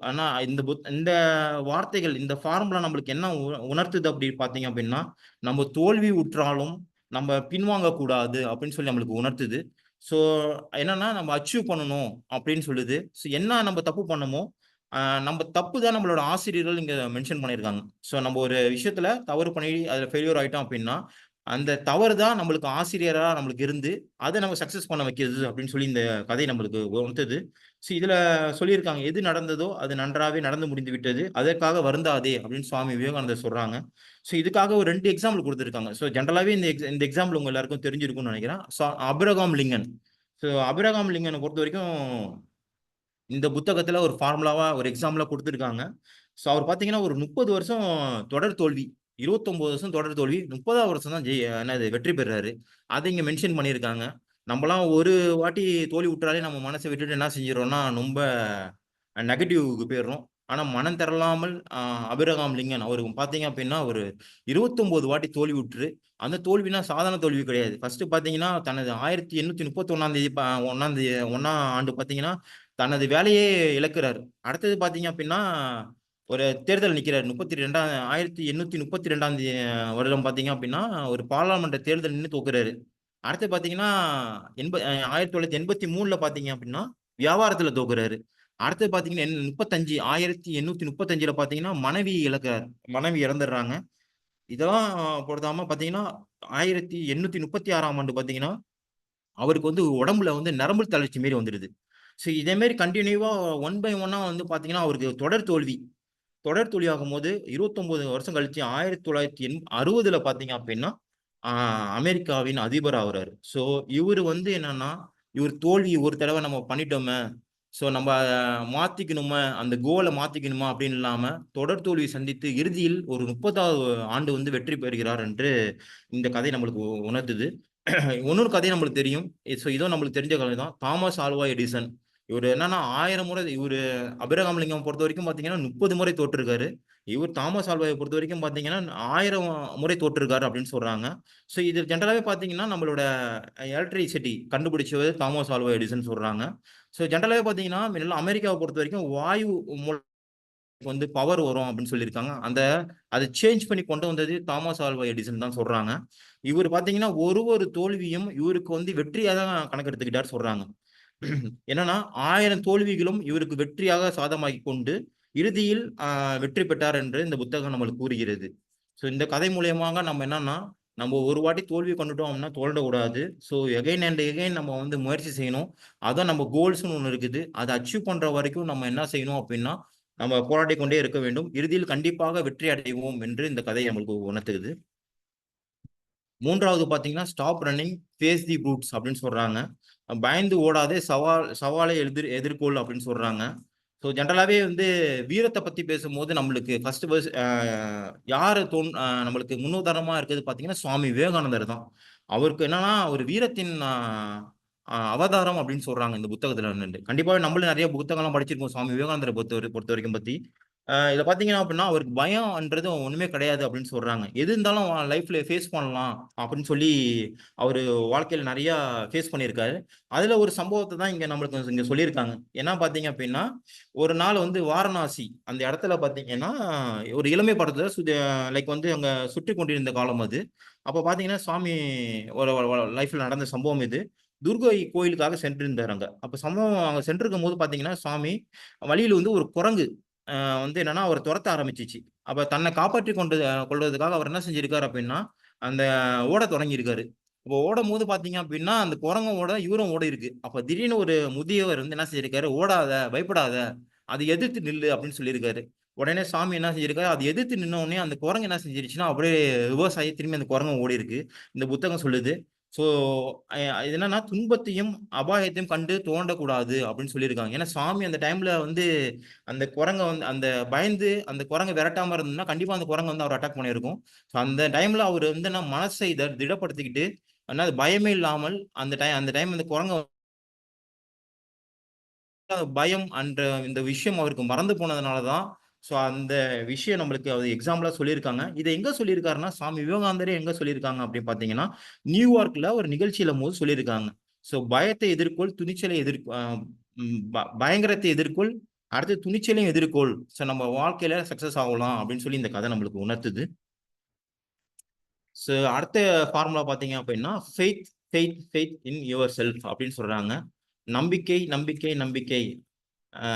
ஆனா இந்த வார்த்தைகள், இந்த ஃபார்முலா நம்மளுக்கு என்ன உணர்த்துது அப்படி பார்த்தீங்க அப்படின்னா, நம்ம தோல்வி உற்றாலும் நம்ம பின்வாங்கக் கூடாது அப்படின்னு சொல்லி நம்மளுக்கு உணர்த்துது. ஸோ என்னன்னா, நம்ம அச்சீவ் பண்ணணும் அப்படின்னு சொல்லுது. ஸோ என்ன நம்ம தப்பு பண்ணமோ, அ நம்ம தப்பு தான் நம்மளோட ஆசிரியர்கள் இங்க மென்ஷன் பண்ணியிருக்காங்க. ஸோ நம்ம ஒரு விஷயத்துல தவறு பண்ணி அதுல ஃபெயில்யூர் ஆயிட்டோம் அப்படின்னா, அந்த தவறு தான் நம்மளுக்கு ஆசிரியரா நம்மளுக்கு இருந்து, அத நம்ம சக்சஸ் பண்ண வைக்கிறது அப்படின்னு சொல்லி இந்த கதை நம்மளுக்கு உணர்த்துது. இதுல சொல்லியிருக்காங்க, "எது நடந்ததோ அது நன்றாவே நடந்து முடிந்து விட்டது. அதற்காக வருந்தாதே" அப்படின்னு சுவாமி விவேகானந்தர் சொல்றாங்க. இதுக்காக ஒரு 2 எக்ஸாம்பிள் குடுத்திருக்காங்க. ஜெனரலாவே இந்த எக்ஸாம்பிள் உங்க எல்லாருக்கும் தெரிஞ்சிருக்கும்னு நெனைக்கிறேன். Abraham Lincoln. ஆபிரகாம் லிங்கன பொறுத்தவரைக்கும் இந்த புத்தகத்துல ஒரு ஃபார்முலாவா ஒரு எக்ஸாம்பிளா குடுத்திருக்காங்க. அவர் பார்த்தீங்கன்னா, ஒரு 30 வருஷம் தொடர் தோல்வி. 29 வருஷம் தொடர் தோல்வி. 30வது வருஷம் தான் என்னது வெற்றி பெறுறாரு. அத இங்க மென்ஷன் பண்ணியிருக்காங்க. நம்பலாம் ஒரு வாட்டி தோல்வி உற்றாலே நம்ம மனச விட்டுட்டு என்ன செஞ்சுர்றோம்னா, ரொம்ப நெகட்டிவ்க்கு போயிர்றோம். ஆனா மனம் தளராமல் அபிரகாம் லிங்கன் அவரு பார்த்தீங்க அப்டின்னா, ஒரு 29 வாட்டி தோல்வியுற்று, அந்த தோல்வினா சாதாரண தோல்வி கிடையாது. ஃபர்ஸ்ட்டு பார்த்தீங்கன்னா, தனது 1831ஆம் தேதி 1ஆம் ஆண்டு பார்த்தீங்கன்னா, தனது வேலையே இழக்கிறாரு. அடுத்தது பார்த்தீங்க அப்டின்னா, ஒரு தேர்தல் நிக்கிறாரு. 1832ஆம் வருடம் பார்த்தீங்க அப்டின்னா, ஒரு பாராளுமன்ற தேர்தல் நின்னு தோக்குறாரு. அடுத்து பார்த்தீங்கன்னா, 1983ல பார்த்தீங்க அப்டின்னா, வியாபாரத்துல தோக்குறாரு. அடுத்தது பார்த்தீங்கன்னா, 1835ல பார்த்தீங்கன்னா, மனைவி இழக்கிறார். மனைவி இறந்துடுறாங்க. இதெல்லாம் பொருத்தாம பார்த்தீங்கன்னா, 1836ஆம் ஆண்டு பார்த்தீங்கன்னா, அவருக்கு வந்து உடம்புல வந்து நரம்பு தளர்ச்சி மாரி வந்துருது. இதே மாரி கன்டினியூவா ஒன் பை ஒன்னா வந்து பார்த்தீங்கன்னா, அவருக்கு தொடர் தோல்வி. தொடர் தோல்வியாகும்போது 29 வருஷம் கழிச்சு 1960ல பார்த்தீங்க அப்டின்னா, ஆ அமெரிக்காவின் அதிபர் ஆகுறாரு. இவரு வந்து என்னன்னா, இவரு தோல்வி ஒரு தடவ நம்ம பண்ணிட்டோமே, நம்ப மாத்திக்கணுமா, அந்த கோல மாத்திக்கணுமா அப்படின்னு இல்லாம, தொடர் தோல்வியை சந்தித்து இறுதியில் ஒரு 30வது ஆண்டு வந்து வெற்றி பெறுகிறார் என்று இந்த கதை நம்மளுக்கு உணர்த்துது. இன்னொரு கதை நம்மளுக்கு தெரியும். இதுவும் நம்மளுக்கு தெரிஞ்ச கதை தான். Thomas Alva Edison. இவரு என்னன்னா 1000 முறை அபிரகாம் லிங்கம் பொறுத்தவரைக்கும் பார்த்தீங்கன்னா, 30 முறை தோற்றிருக்காரு. இவர் தாமஸ் ஆல்வாவை பொறுத்தவரைக்கும் பார்த்தீங்கன்னா, 1000 முறை தோற்றிருக்காரு அப்படின்னு சொல்றாங்க. இது ஜெனரலாவே பார்த்தீங்கன்னா, நம்மளோட எலக்ட்ரிசிட்டி கண்டுபிடிச்சவர் தாமஸ் ஆல்வா எடிசன் சொல்றாங்க. ஜெனரலாவே பார்த்தீங்கன்னா, முன்னல்லாம் அமெரிக்காவ பொறுத்தவரைக்கும் வாயு மூலம் வந்து பவர் வரும் அப்படின்னு சொல்லியிருக்காங்க. அத சேஞ்ச் பண்ணி கொண்டு வந்தது தாமஸ் ஆல்வா எடிசன் தான் சொல்றாங்க. இவரு பார்த்தீங்கன்னா, ஒரு தோல்வியும் இவருக்கு வந்து வெற்றியா தான் கணக்கெடுத்துக்கிட்டாரு சொல்றாங்க. என்னன்னா 1000 தோல்விகளும் இவருக்கு வெற்றியாக சாதமாக்கி கொண்டு இறுதியில் வெற்றி பெற்றார் என்று இந்த புத்தகம் நம்மளுக்கு கூறுகிறது. ஸோ இந்த கதை மூலியமாக நம்ம என்னன்னா, நம்ம ஒரு வாட்டி தோல்வி கண்டுட்டோம் அப்படின்னா தோல்விடக்கூடாது. ஸோ எகைன் அண்ட் எகைன் நம்ம வந்து முயற்சி செய்யணும். அதான் நம்ம கோல்ஸ்ன்னு ஒண்ணு இருக்குது. அத அச்சீவ் பண்ற வரைக்கும் நம்ம என்ன செய்யணும் அப்படின்னா, நம்ம போராடிக் கொண்டே இருக்க வேண்டும். இறுதியில் கண்டிப்பாக வெற்றி அடைவோம் என்று இந்த கதை நம்மளுக்கு உணர்த்துது. 3வது பார்த்தீங்கன்னா, stop running, face the brutes அப்படின்னு சொல்றாங்க. பயந்து ஓடாதே சவாலை எதிர்கொள் அப்படின்னு சொல்றாங்க. ஸோ ஜென்ரலாவே வந்து வீரத்த பத்தி பேசும்போது நம்மளுக்கு ஃபர்ஸ்ட் ஃபர்ஸ்ட் யாரு நம்மளுக்கு முன்னுதாரணமா இருக்குது பார்த்தீங்கன்னா, சுவாமி விவேகானந்தர் தான். அவருக்கு என்னன்னா, ஒரு வீரத்தின் அவதாரம் அப்படின்னு சொல்றாங்க இந்த புத்தகத்துல வந்துட்டு. கண்டிப்பாவே நம்மளும் நெறைய புத்தகம்லாம் படிச்சிருக்கோம் சுவாமி விவேகானந்தர பொறுத்தவரைக்கும் பத்தி. இதில பார்த்தீங்கன்னா அப்படின்னா, அவருக்கு பயம்ன்றது ஒண்ணுமே கிடையாது அப்படின்னு சொல்றாங்க. எது இருந்தாலும் லைஃப்ல ஃபேஸ் பண்ணலாம் அப்படின்னு சொல்லி அவரு வாழ்க்கையில நெறையா ஃபேஸ் பண்ணியிருக்காரு. அதுல ஒரு சம்பவத்த தான் இங்க நம்மளுக்கு இங்க சொல்லியிருக்காங்க. என்ன பார்த்தீங்க அப்படின்னா, ஒரு நாள் வந்து வாரணாசி அந்த இடத்துல பார்த்தீங்கன்னா, ஒரு இளமை படத்துல லைக் வந்து அங்க சுற்றிக் கொண்டிருந்த காலம் அது. அப்ப பார்த்தீங்கன்னா, சுவாமி ஒரு லைஃப்ல நடந்த சம்பவம் இது. துர்கை கோயிலுக்காக சென்றிருந்தாரு அங்க. அப்ப சம்பவம் அங்க சென்றிருக்கும்போது பார்த்தீங்கன்னா, சுவாமி வழியில வந்து ஒரு குரங்கு வந்து என்னன்னா, அவர தொரத்த ஆரம்பிச்சுச்சு. அப்ப தன்னை காப்பாற்றிக் கொள்வதற்காக அவர் என்ன செஞ்சிருக்காரு அப்படின்னா, அந்த ஓடத் தொடங்கியிருக்காரு. அப்போ ஓடும்போது பார்த்தீங்க அப்படின்னா, அந்த குரங்கும் ஓட, இவரும் ஓடியிருக்கு. அப்ப திடீர்னு ஒரு முதியவர் வந்து என்ன செஞ்சிருக்காரு, "ஓடாத, பயப்படாத, அதை எதிர்த்து நில்லு" அப்படின்னு சொல்லியிருக்காரு. உடனே சாமி என்ன செஞ்சிருக்காரு, அது எதிர்த்து நின்ன உடனே அந்த குரங்கு என்ன செஞ்சிருச்சுன்னா, அப்படியே ரிவர்ஸ் ஆயி திரும்பி அந்த குரங்கும் ஓடியிருக்கு. இந்த புத்தகம் சொல்லுது. ஸோ இது என்னன்னா, "துன்பத்தையும், அபாயத்தையும் கண்டு துவண்டக்கூடாது" அப்படின்னு சொல்லியிருக்காங்க. ஏன்னா சாமி அந்த டைம்ல வந்து அந்த குரங்க வந்து அந்த பயந்து அந்த குரங்க விரட்டாம இருந்ததுன்னா, கண்டிப்பா அந்த குரங்கு வந்து அவர அட்டாக் பண்ணியிருக்கும். ஸோ அந்த டைம்ல அவரு வந்து என்ன மனசை திடப்படுத்திக்கிட்டு, என்னது பயமே இல்லாமல் அந்த டைம் அந்த குரங்க பயம் என்ற இந்த விஷயம் அவருக்கு மறந்து போனதுனால தான், ஸோ அந்த விஷயம் நம்மளுக்கு அவர் எக்ஸாம்பிளா சொல்லியிருக்காங்க. இத எங்க சொல்லியிருக்காருன்னா, சுவாமி விவேகானந்தரே எங்க சொல்லியிருக்காங்க அப்படின்னு பார்த்தீங்கன்னா, நியூயார்க்ல ஒரு நிகழ்ச்சியில போது சொல்லியிருக்காங்க. ஸோ பயத்தை எதிர்கொள், துணிச்சலை எதிர் அ ம் பயங்கரத்தை எதிர்கொள், அடுத்து துணிச்சலையும் எதிர்கொள். ஸோ நம்ம வாழ்க்கையில சக்சஸ் ஆகலாம் அப்படின்னு சொல்லி இந்த கதை நம்மளுக்கு உணர்த்துது. ஸோ அடுத்த ஃபார்முலா பார்த்தீங்க அப்படின்னா, faith faith faith in your self அப்படின்னு சொல்றாங்க. நம்பிக்கை, நம்பிக்கை, நம்பிக்கை. அ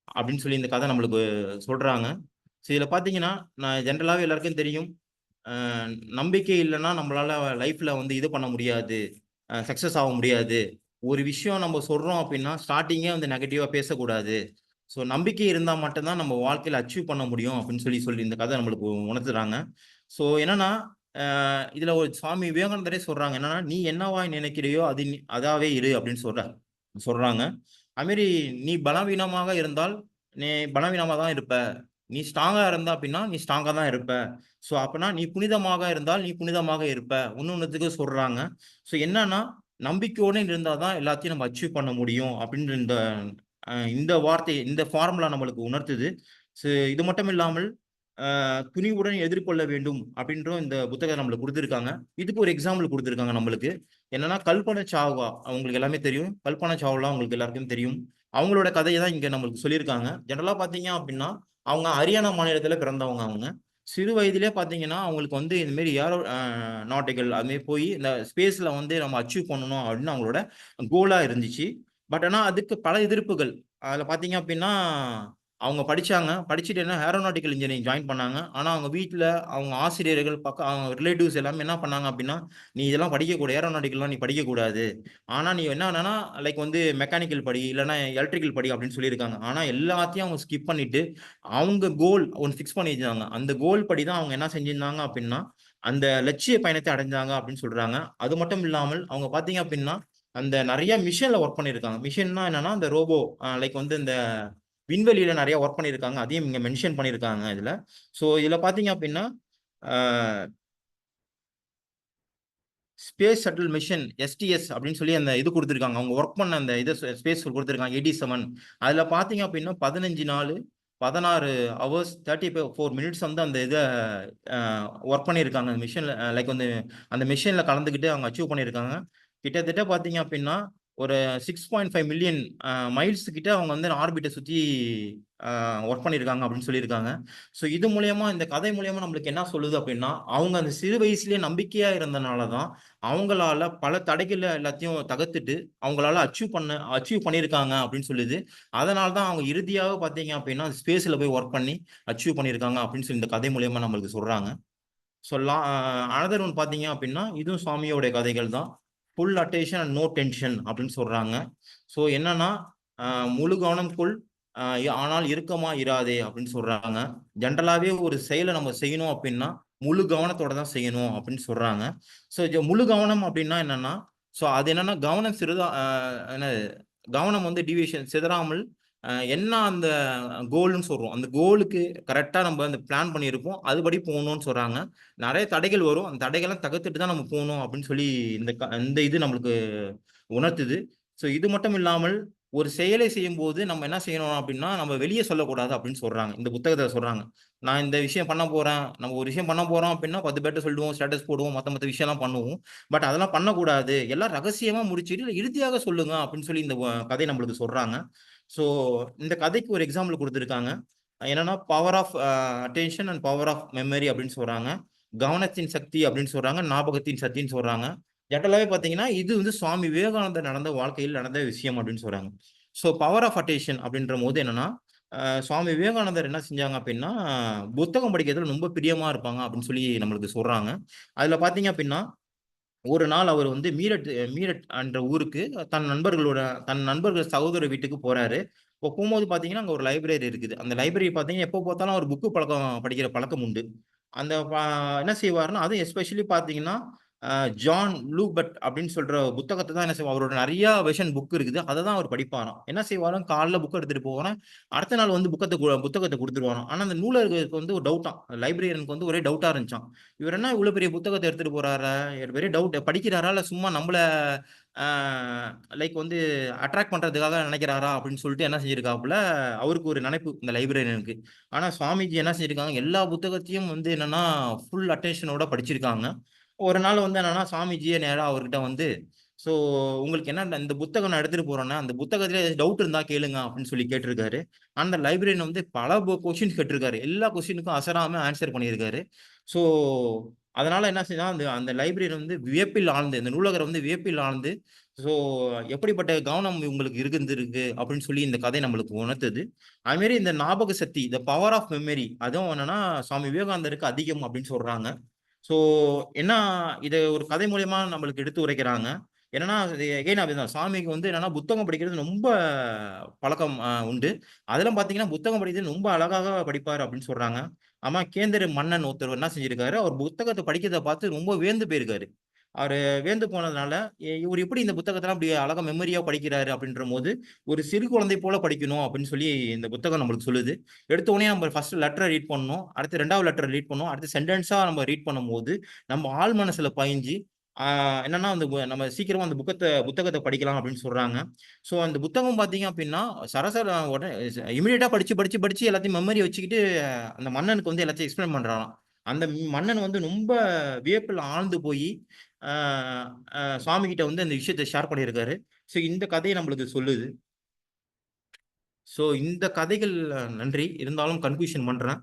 அப்படின்னு சொல்லி இந்த கதை நம்மளுக்கு சொல்றாங்க. ஸோ இதில பார்த்தீங்கன்னா, நான் ஜென்ரலாவே எல்லாருக்கும் தெரியும். அ நம்பிக்கை இல்லன்னா நம்மளால லைஃப்ல வந்து இது பண்ண முடியாது. சக்சஸ் ஆக முடியாது. ஒரு விஷயம் நம்ம சொல்றோம் அப்படின்னா, ஸ்டார்ட்டிங்கே வந்து நெகட்டிவா பேசக்கூடாது. ஸோ நம்பிக்கை இருந்தா மட்டும் தான் நம்ம வாழ்க்கையில அச்சீவ் பண்ண முடியும் அப்படின்னு சொல்லி சொல்லி இந்த கதை நம்மளுக்கு உணர்த்துறாங்க. ஸோ என்னன்னா, இதில ஒரு சுவாமி விவேகானந்தரே சொல்றாங்க. என்னன்னா, "நீ என்னவாய் நினைக்கிறையோ அது அதாவே இரு" அப்படின்னு சொல்றாங்க. அதுமாரி நீ பலவீனமாக இருந்தால், நீ பலவீனமா தான் இருப்ப. நீ ஸ்ட்ராங்கா இருந்தா அப்படின்னா, நீ ஸ்ட்ராங்கா தான் இருப்ப. ஸோ அப்பன்னா நீ புனிதமாக இருந்தால், நீ புனிதமாக இருப்ப. இன்னொன்னுத்துக்கு சொல்றாங்க. ஸோ என்னன்னா, நம்பிக்கையோட இருந்தா தான் எல்லாத்தையும் நம்ம அச்சீவ் பண்ண முடியும் அப்படின்ற இந்த வார்த்தை, இந்த ஃபார்முலா நம்மளுக்கு உணர்த்துது. இது மட்டும் இல்லாமல், துணிவுடன் எதிர்கொள்ள வேண்டும் அப்படின்றும் இந்த புத்தகம் நம்மளுக்கு குடுத்திருக்காங்க. இதுக்கு ஒரு எக்ஸாம்பிள் குடுத்திருக்காங்க நம்மளுக்கு. என்னன்னா, கல்பனா சாவ்லா அவங்களுக்கு எல்லாமே தெரியும். கல்பனா சாவ்லா உங்களுக்கு எல்லாருக்கும் தெரியும். அவங்களோட கதைய தான் இங்க நம்மளுக்கு சொல்லியிருக்காங்க. ஜெனரலா பார்த்தீங்க அப்படின்னா, அவங்க ஹரியானா மாநிலத்தில பிறந்தவங்க அவங்க. சிறு வயதிலே பார்த்தீங்கன்னா, அவங்களுக்கு வந்து இந்த மாரி ஏரோ நாட்டிக்கல் அது மாரி போய் இந்த ஸ்பேஸ்ல வந்து நம்ம அச்சீவ் பண்ணணும் அப்படின்னு அவங்களோட கோலா இருந்துச்சு. பட் ஆனா அதுக்கு பல எதிர்ப்புகள். அதில பார்த்தீங்க அப்படின்னா, அவங்க படிச்சாங்க. படிச்சுட்டு என்ன ஏரோநாட்டிக்கல் இன்ஜினியரிங் ஜாயின் பண்ணாங்க. ஆனா அவங்க வீட்ல, அவங்க ஆசிரியர்கள், அவங்க ரிலேட்டிவ்ஸ் எல்லாமே என்ன பண்ணாங்க அப்படின்னா, "நீ இதெல்லாம் படிக்கக்கூடாது. ஏரோநாட்டிக்கல்லாம் நீ படிக்கக்கூடாது. ஆனா நீ என்னன்னா லைக் வந்து மெக்கானிக்கல் படி, இல்லன்னா எலக்ட்ரிக்கல் படி" அப்படின்னு சொல்லியிருக்காங்க. ஆனா எல்லாத்தையும் அவங்க ஸ்கிப் பண்ணிட்டு, அவங்க கோல் ஒண்ணு ஃபிக்ஸ் பண்ணி வச்சிருந்தாங்க. அந்த கோல் படி தான் அவங்க என்ன செஞ்சிருந்தாங்க அப்படின்னா, அந்த லட்சிய பயணத்தை அடைஞ்சாங்க அப்படின்னு சொல்றாங்க. அது மட்டும் இல்லாமல் அவங்க பார்த்தீங்க அப்படின்னா, அந்த நெறைய மிஷன்ல ஒர்க் பண்ணியிருக்காங்க. மிஷன்னா என்னன்னா, அந்த ரோபோ லைக் வந்து இந்த விண்வெளியில நெறைய ஒர்க் பண்ணியிருக்காங்க. அதையும் இங்க மென்ஷன் பண்ணியிருக்காங்க இதுல. ஸோ இதுல பார்த்தீங்க அப்டின்னா, ஆ ஸ்பேஸ் ஷட்டில் மிஷன் எஸ்டிஎஸ் அப்டின்னு சொல்லி அந்த இது குடுத்துருக்காங்க. அவங்க ஒர்க் பண்ண அந்த இது ஸ்பேஸ் குடுத்துருக்காங்க 87. அதுல பார்த்தீங்க அப்டின்னா 15 நாளு, 16 ஹவர்ஸ் 34 மினிட்ஸ் வந்து அந்த இத அ ஒர்க் பண்ணியிருக்காங்க. மிஷன்ல லைக் வந்து அந்த மிஷன்ல கலந்துக்கிட்டு அவங்க அச்சீவ் பண்ணியிருக்காங்க. கிட்டத்தட்ட பார்த்தீங்க அப்டின்னா, ஒரு 6.5 மில்லியன் மைல்ஸ் கிட்ட அவங்க வந்து ஆர்பிட்டை சுத்தி ஒர்க் பண்ணியிருக்காங்க அப்படின்னு சொல்லியிருக்காங்க. ஸோ இது மூலியமா, இந்த கதை மூலியமா நம்மளுக்கு என்ன சொல்லுது அப்படின்னா, அவங்க அந்த சிறு வயசுலயே நம்பிக்கையா இருந்தனால தான் அவங்களால பல தடைகள் எல்லாத்தையும் தகர்த்துட்டு அவங்களால அச்சீவ் பண்ணியிருக்காங்க அப்படின்னு சொல்லுது. அதனால தான் அவங்க இறுதியாக பார்த்தீங்க அப்படின்னா ஸ்பேஸ்ல போய் ஒர்க் பண்ணி அச்சீவ் பண்ணியிருக்காங்க அப்படின்னு சொல்லி இந்த கதை மூலியமா நம்மளுக்கு சொல்றாங்க. ஸோ அனதர் ஒன் பார்த்தீங்க அப்படின்னா இதுவும் சுவாமியோடைய கதைகள் தான். Full attention and no tension அப்படின்னு சொல்றாங்க. ஸோ என்னன்னா முழு கவனம் கொள், ஆனால் இறுக்கமா இராதே அப்படின்னு சொல்றாங்க. ஜென்ரலாவே ஒரு செயலை நம்ம செய்யணும் அப்படின்னா முழு கவனத்தோட தான் செய்யணும் அப்படின்னு சொல்றாங்க. ஸோ முழு கவனம் அப்படின்னா என்னன்னா, ஸோ அது என்னன்னா கவனம் என்ன கவனம் வந்து டிவியேஷன் சிதறாமல், என்ன அந்த கோல்னு சொல்றோம். அந்த கோலுக்கு கரெக்ட்டா நம்ம அந்த பிளான் பண்ணியிருப்போம். அதுபடி போகணும்னு சொல்றாங்க. நெறைய தடைகள் வரும். அந்த தடைகள்லாம் தகர்த்துட்டு தான் நம்ம போணும் அப்படின்னு சொல்லி இந்த இது நம்மளுக்கு உணர்த்துது. ஸோ இது மட்டும் இல்லாமல் ஒரு செயலை செய்யும்போது நம்ம என்ன செய்யணும் அப்படின்னா, நம்ம வெளிய சொல்லக்கூடாது அப்படின்னு சொல்றாங்க. இந்த புத்தகத்துல சொல்றாங்க. நான் இந்த விஷயம் பண்ண போறேன். நம்ம ஒரு விஷயம் பண்ண போறோம் அப்படின்னா 10 பேர்ட்ட சொல்லிடுவோம், ஸ்டேட்டஸ் போடுவோம், மத்த விஷயம்லாம் பண்ணுவோம். பட் அதெல்லாம் பண்ணக்கூடாது. எல்லாம் ரகசியமா முடிச்சுட்டு இறுதியாக சொல்லுங்க அப்படின்னு சொல்லி இந்த கதை நம்மளுக்கு சொல்றாங்க. ஸோ இந்த கதைக்கு ஒரு எக்ஸாம்பிள் குடுத்திருக்காங்க. என்னன்னா power of attention and power of memory அப்படின்னு சொல்றாங்க. கவனத்தின் சக்தி அப்படின்னு சொல்றாங்க. ஞாபகத்தின் சக்தின்னு சொல்றாங்க. ஜென்ரலாவே பார்த்தீங்கன்னா, இது வந்து சுவாமி விவேகானந்தர் நடந்த வாழ்க்கையில் நடந்த விஷயம் அப்படின்னு சொல்றாங்க. ஸோ பவர் ஆஃப் அட்டென்ஷன் அப்படின்றபோது என்னன்னா, சுவாமி விவேகானந்தர் என்ன செஞ்சாங்க அப்படின்னா, புத்தகம் படிக்கிறதுல ரொம்ப பிரியமா இருப்பாங்க அப்படின்னு சொல்லி நம்மளுக்கு சொல்றாங்க. அதுல பார்த்தீங்க அப்படின்னா, ஒரு நாள் அவர் வந்து மீரட் என்ற ஊருக்கு தன் நண்பர்கள் சகோதரர் வீட்டுக்கு போறாரு. அப்போ போம்போது பார்த்தீங்கன்னா, அங்க ஒரு லைப்ரரி இருக்குது. அந்த லைப்ரரி பார்த்தீங்கன்னா, எப்போ பார்த்தாலும் அவர் படிக்கிற பழக்கம் உண்டு. அந்த என்ன செய்வாருன்னா, அதுவும் எஸ்பெஷலி பார்த்தீங்கன்னா, அ ஜான் லூபர்ட் அப்படின்னு சொல்ற புத்தகத்த தான் என்ன செய்வார், அவரோட நெறையா வெர்ஷன் புக் இருக்குது. அத தான் அவர் படிப்பாராம். என்ன செய்வாராம், காலைல புக் எடுத்துட்டு போவாராம். அடுத்த நாள் வந்து புத்தகத்த குடுத்துருவாராம். ஆனா, அந்த நூலகருக்கு வந்து ஒரு டவுட்டாம். லைப்ரரியனுக்கு வந்து ஒரே டவுட்டா இருந்துச்சாம். இவர் என்ன இவ்வளோ பெரிய புத்தகத்த எடுத்துட்டு போறாரா? பெரிய டவுட் படிக்கிறாரா? இல்ல சும்மா நம்மள ஆ லைக் வந்து அட்ராக்ட் பண்றதுக்காக நினைக்கிறாரா? அப்படின்னு சொல்லிட்டு என்ன செஞ்சிருக்காப்புல, அவருக்கு ஒரு நினைப்பு இந்த லைப்ரரியனுக்கு. ஆனா சுவாமிஜி என்ன செஞ்சிருக்காங்க, எல்லா புத்தகத்தையும் வந்து என்னன்னா, ஃபுல் அட்டென்ஷனோட படிச்சிருக்காங்க. ஒரு நாள் வந்து என்னன்னா, சுவாமிஜியே நேரா அவர்கிட்ட வந்து, "ஸோ உங்களுக்கு என்ன இந்த புத்தகம் நான் எடுத்துட்டு போறேன்னா, அந்த புத்தகத்தில டவுட் இருந்தா கேளுங்க" அப்படின்னு சொல்லி கேட்டிருக்காரு. அந்த லைப்ரரியன் வந்து பல கொஸ்டின்ஸ் கேட்டிருக்காரு. எல்லா கொஸ்டினுக்கும் அசராம ஆன்ஸர் பண்ணியிருக்காரு. ஸோ அதனால என்ன செய்தான், அந்த அந்த லைப்ரரி வந்து வியப்பில் ஆழ்ந்து, இந்த நூலகர் வந்து வியப்பில் ஆழ்ந்து, ஸோ எப்படிப்பட்ட கவனம் உங்களுக்கு இருந்திருக்கு அப்படின்னு சொல்லி இந்த கதை நம்மளுக்கு உணர்த்துது. அதுமாரி இந்த ஞாபக சக்தி, த பவர் ஆஃப் மெமரி அதுவும் என்னன்னா, சுவாமி விவேகானந்தருக்கு அதிகம் அப்படின்னு சொல்றாங்க. ஸோ என்ன இத ஒரு கதை மூலியமா நம்மளுக்கு எடுத்து உரைக்கிறாங்க. என்னன்னா, அது எகைன் அப்படிதான். சாமிக்கு வந்து என்னன்னா, புத்தகம் படிக்கிறது ரொம்ப பழக்கம் உண்டு. அதிலும் பார்த்தீங்கன்னா, புத்தகம் படிக்கிறது ரொம்ப அழகாக படிப்பாரு அப்படின்னு சொல்றாங்க. ஆமா, கேந்திர மன்னன் ஒருத்தர் என்ன செஞ்சிருக்காரு, அவர் புத்தகத்த படிக்கிறத பார்த்து ரொம்ப வியந்து போயிருக்காரு. அவரு வியந்து போனதுனால, இவரு எப்படி இந்த புத்தகத்தலாம் இப்படி அழகா மெமரியா படிக்கிறாரு அப்படின்றபோது, ஒரு சிறு குழந்தை போல படிக்கணும் அப்படின்னு சொல்லி இந்த புத்தகம் நம்மளுக்கு சொல்லுது. எடுத்த உடனே நம்ம ஃபர்ஸ்ட் லெட்டர ரீட் பண்ணணும். அடுத்து 2வது லெட்டர ரீட் பண்ணணும். அடுத்து சென்டென்ஸா நம்ம ரீட் பண்ணும்போது, நம்ம ஆழ் மனசுல பதிஞ்சு, ஆ என்னன்னா அந்த நம்ம சீக்கிரமா அந்த புத்தகத்த படிக்கலாம் அப்படின்னு சொல்றாங்க. ஸோ அந்த புத்தகம் பார்த்தீங்க அப்படின்னா, சரசர உடனே இமிடியேட்டா படிச்சு எல்லாத்தையும் மெமரி வச்சுக்கிட்டு அந்த மன்னனுக்கு வந்து எல்லாத்தையும் எக்ஸ்பிளைன் பண்றாராம். அந்த மன்னன் வந்து ரொம்ப வியப்பில ஆழ்ந்து போயி, ஆ சுவாமி கிட்ட வந்து அந்த விஷயத்த ஷேர் பண்ணியிருக்காரு. ஸோ இந்த கதை நம்மளுக்கு சொல்லுது. ஸோ இந்த கதைகள் நன்றி. இருந்தாலும் கன்க்ளூஷன் பண்றேன்.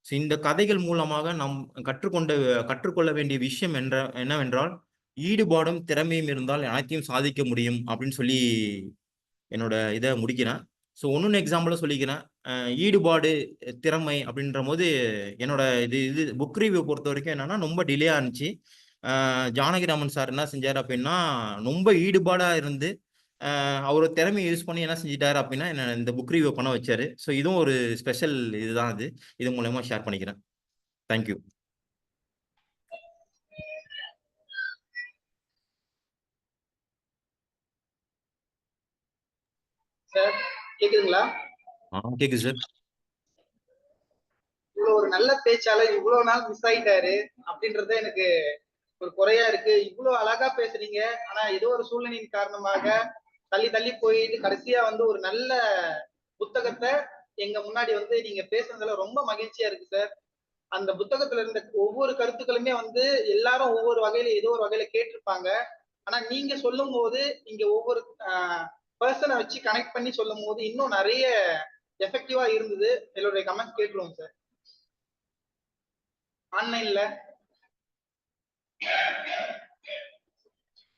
ஸோ இந்த கதைகள் மூலமாக நாம் கற்றுக்கொள்ள வேண்டிய விஷயம் என்னவென்றால், ஈடுபாடும், திறமையும் இருந்தால் அனைத்தையும் சாதிக்க முடியும் அப்படின்னு சொல்லி என்னோட இத முடிக்கிறேன். ஸோ இன்னொன்னு எக்ஸாம்பிளா சொல்லிக்கிறேன். ஈடுபாடு, திறமை அப்படின்றபோது என்னோட இது இது புக் ரிவ்யூ பொறுத்தவரைக்கும் என்னன்னா, ரொம்ப டிலே ஆனுச்சு. ஜானகிராமன் சார் என்ன செஞ்சாரு அப்படின்னா, ரொம்ப ஈடுபாடா இருந்து, அவரு திறமைய யூஸ் பண்ணி என்ன செஞ்சுட்டாரு அப்படின்னா, என்ன இந்த புக் ரிவ்யூ பண்ண வச்சாரு. ஸோ இதுவும் ஒரு ஸ்பெஷல் இதுதான் இது. இது மூலியமா ஷேர் பண்ணிக்கிறேன். Thank you. சார் கேக்குதுங்களா? கேக்குது சார். இவ்வளவு ஒரு நல்ல பேச்சாளர் இவ்வளவு நாள் மிஸ் ஆயிட்டாரு அப்படின்றது எனக்கு ஒரு குறையா இருக்கு. இவ்வளவு அழகா பேசுறீங்க. ஆனா ஏதோ ஒரு சூழ்நிலையின் காரணமாக தள்ளி தள்ளி போயிட்டு கடைசியா வந்து ஒரு நல்ல புத்தகத்தை எங்க முன்னாடி வந்து நீங்க பேசுனதுல ரொம்ப மகிழ்ச்சியா இருக்கு சார். அந்த புத்தகத்துல இருந்த ஒவ்வொரு கருத்துக்களுமே வந்து எல்லாரும் ஒவ்வொரு வகையில ஏதோ ஒரு வகையில கேட்டிருப்பாங்க. ஆனா நீங்க சொல்லும் போது இங்க ஒவ்வொரு பர்சனை வச்சு கனெக்ட் பண்ணி சொல்லும் போது இன்னும் நிறைய எஃபெக்டிவா இருந்தது. என்னுடைய கமெண்ட் கேட்கிறோம் சார். ஆன்லைன்ல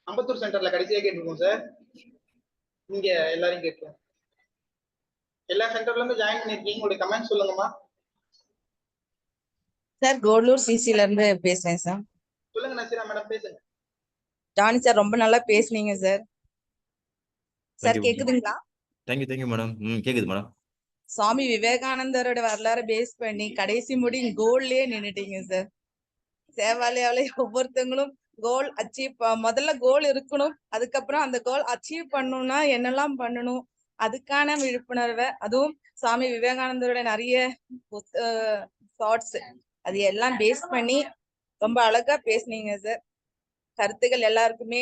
அம்பத்தூர் சென்டர்ல கடைசியா கேட்டிருக்கோம் சார். இங்க எல்லாரையும் கேட்கிறோம். எல்லா சென்டர்ல இருந்து ஜாயின் பண்ணிருக்கீங்க. உங்களுடைய கமெண்ட் சொல்லுங்கம்மா. சார் கோடலூர் சிசில இருந்து பேசுறேன் சார். சொல்லுங்க நசீரா மேடம், பேசுங்க. ஜானி சார் ரொம்ப நல்லா பேசுனீங்க சார். சார் கேக்குதுங்களா? Thank you madam. கேக்குது மேடம். சுவாமி விவேகானந்தரோட வரலாறு பேஸ் பண்ணி கடைசி முடி கோல்லே நின்னுட்டீங்க சார். சேவாலயாவில ஒவ்வொருத்தவங்களும் கோல் அச்சீவ், முதல்ல கோல் இருக்கணும், அதுக்கப்புறம் அந்த கோல் அச்சீவ் பண்ணணும்னா என்னெல்லாம் பண்ணணும், அதுக்கான விழிப்புணர்வை, அதுவும் சுவாமி விவேகானந்தரோட நிறைய தாட்ஸ் அது எல்லாம் பேஸ் பண்ணி ரொம்ப அழகா பேசுனீங்க சார். கருத்துக்கள் எல்லாருக்குமே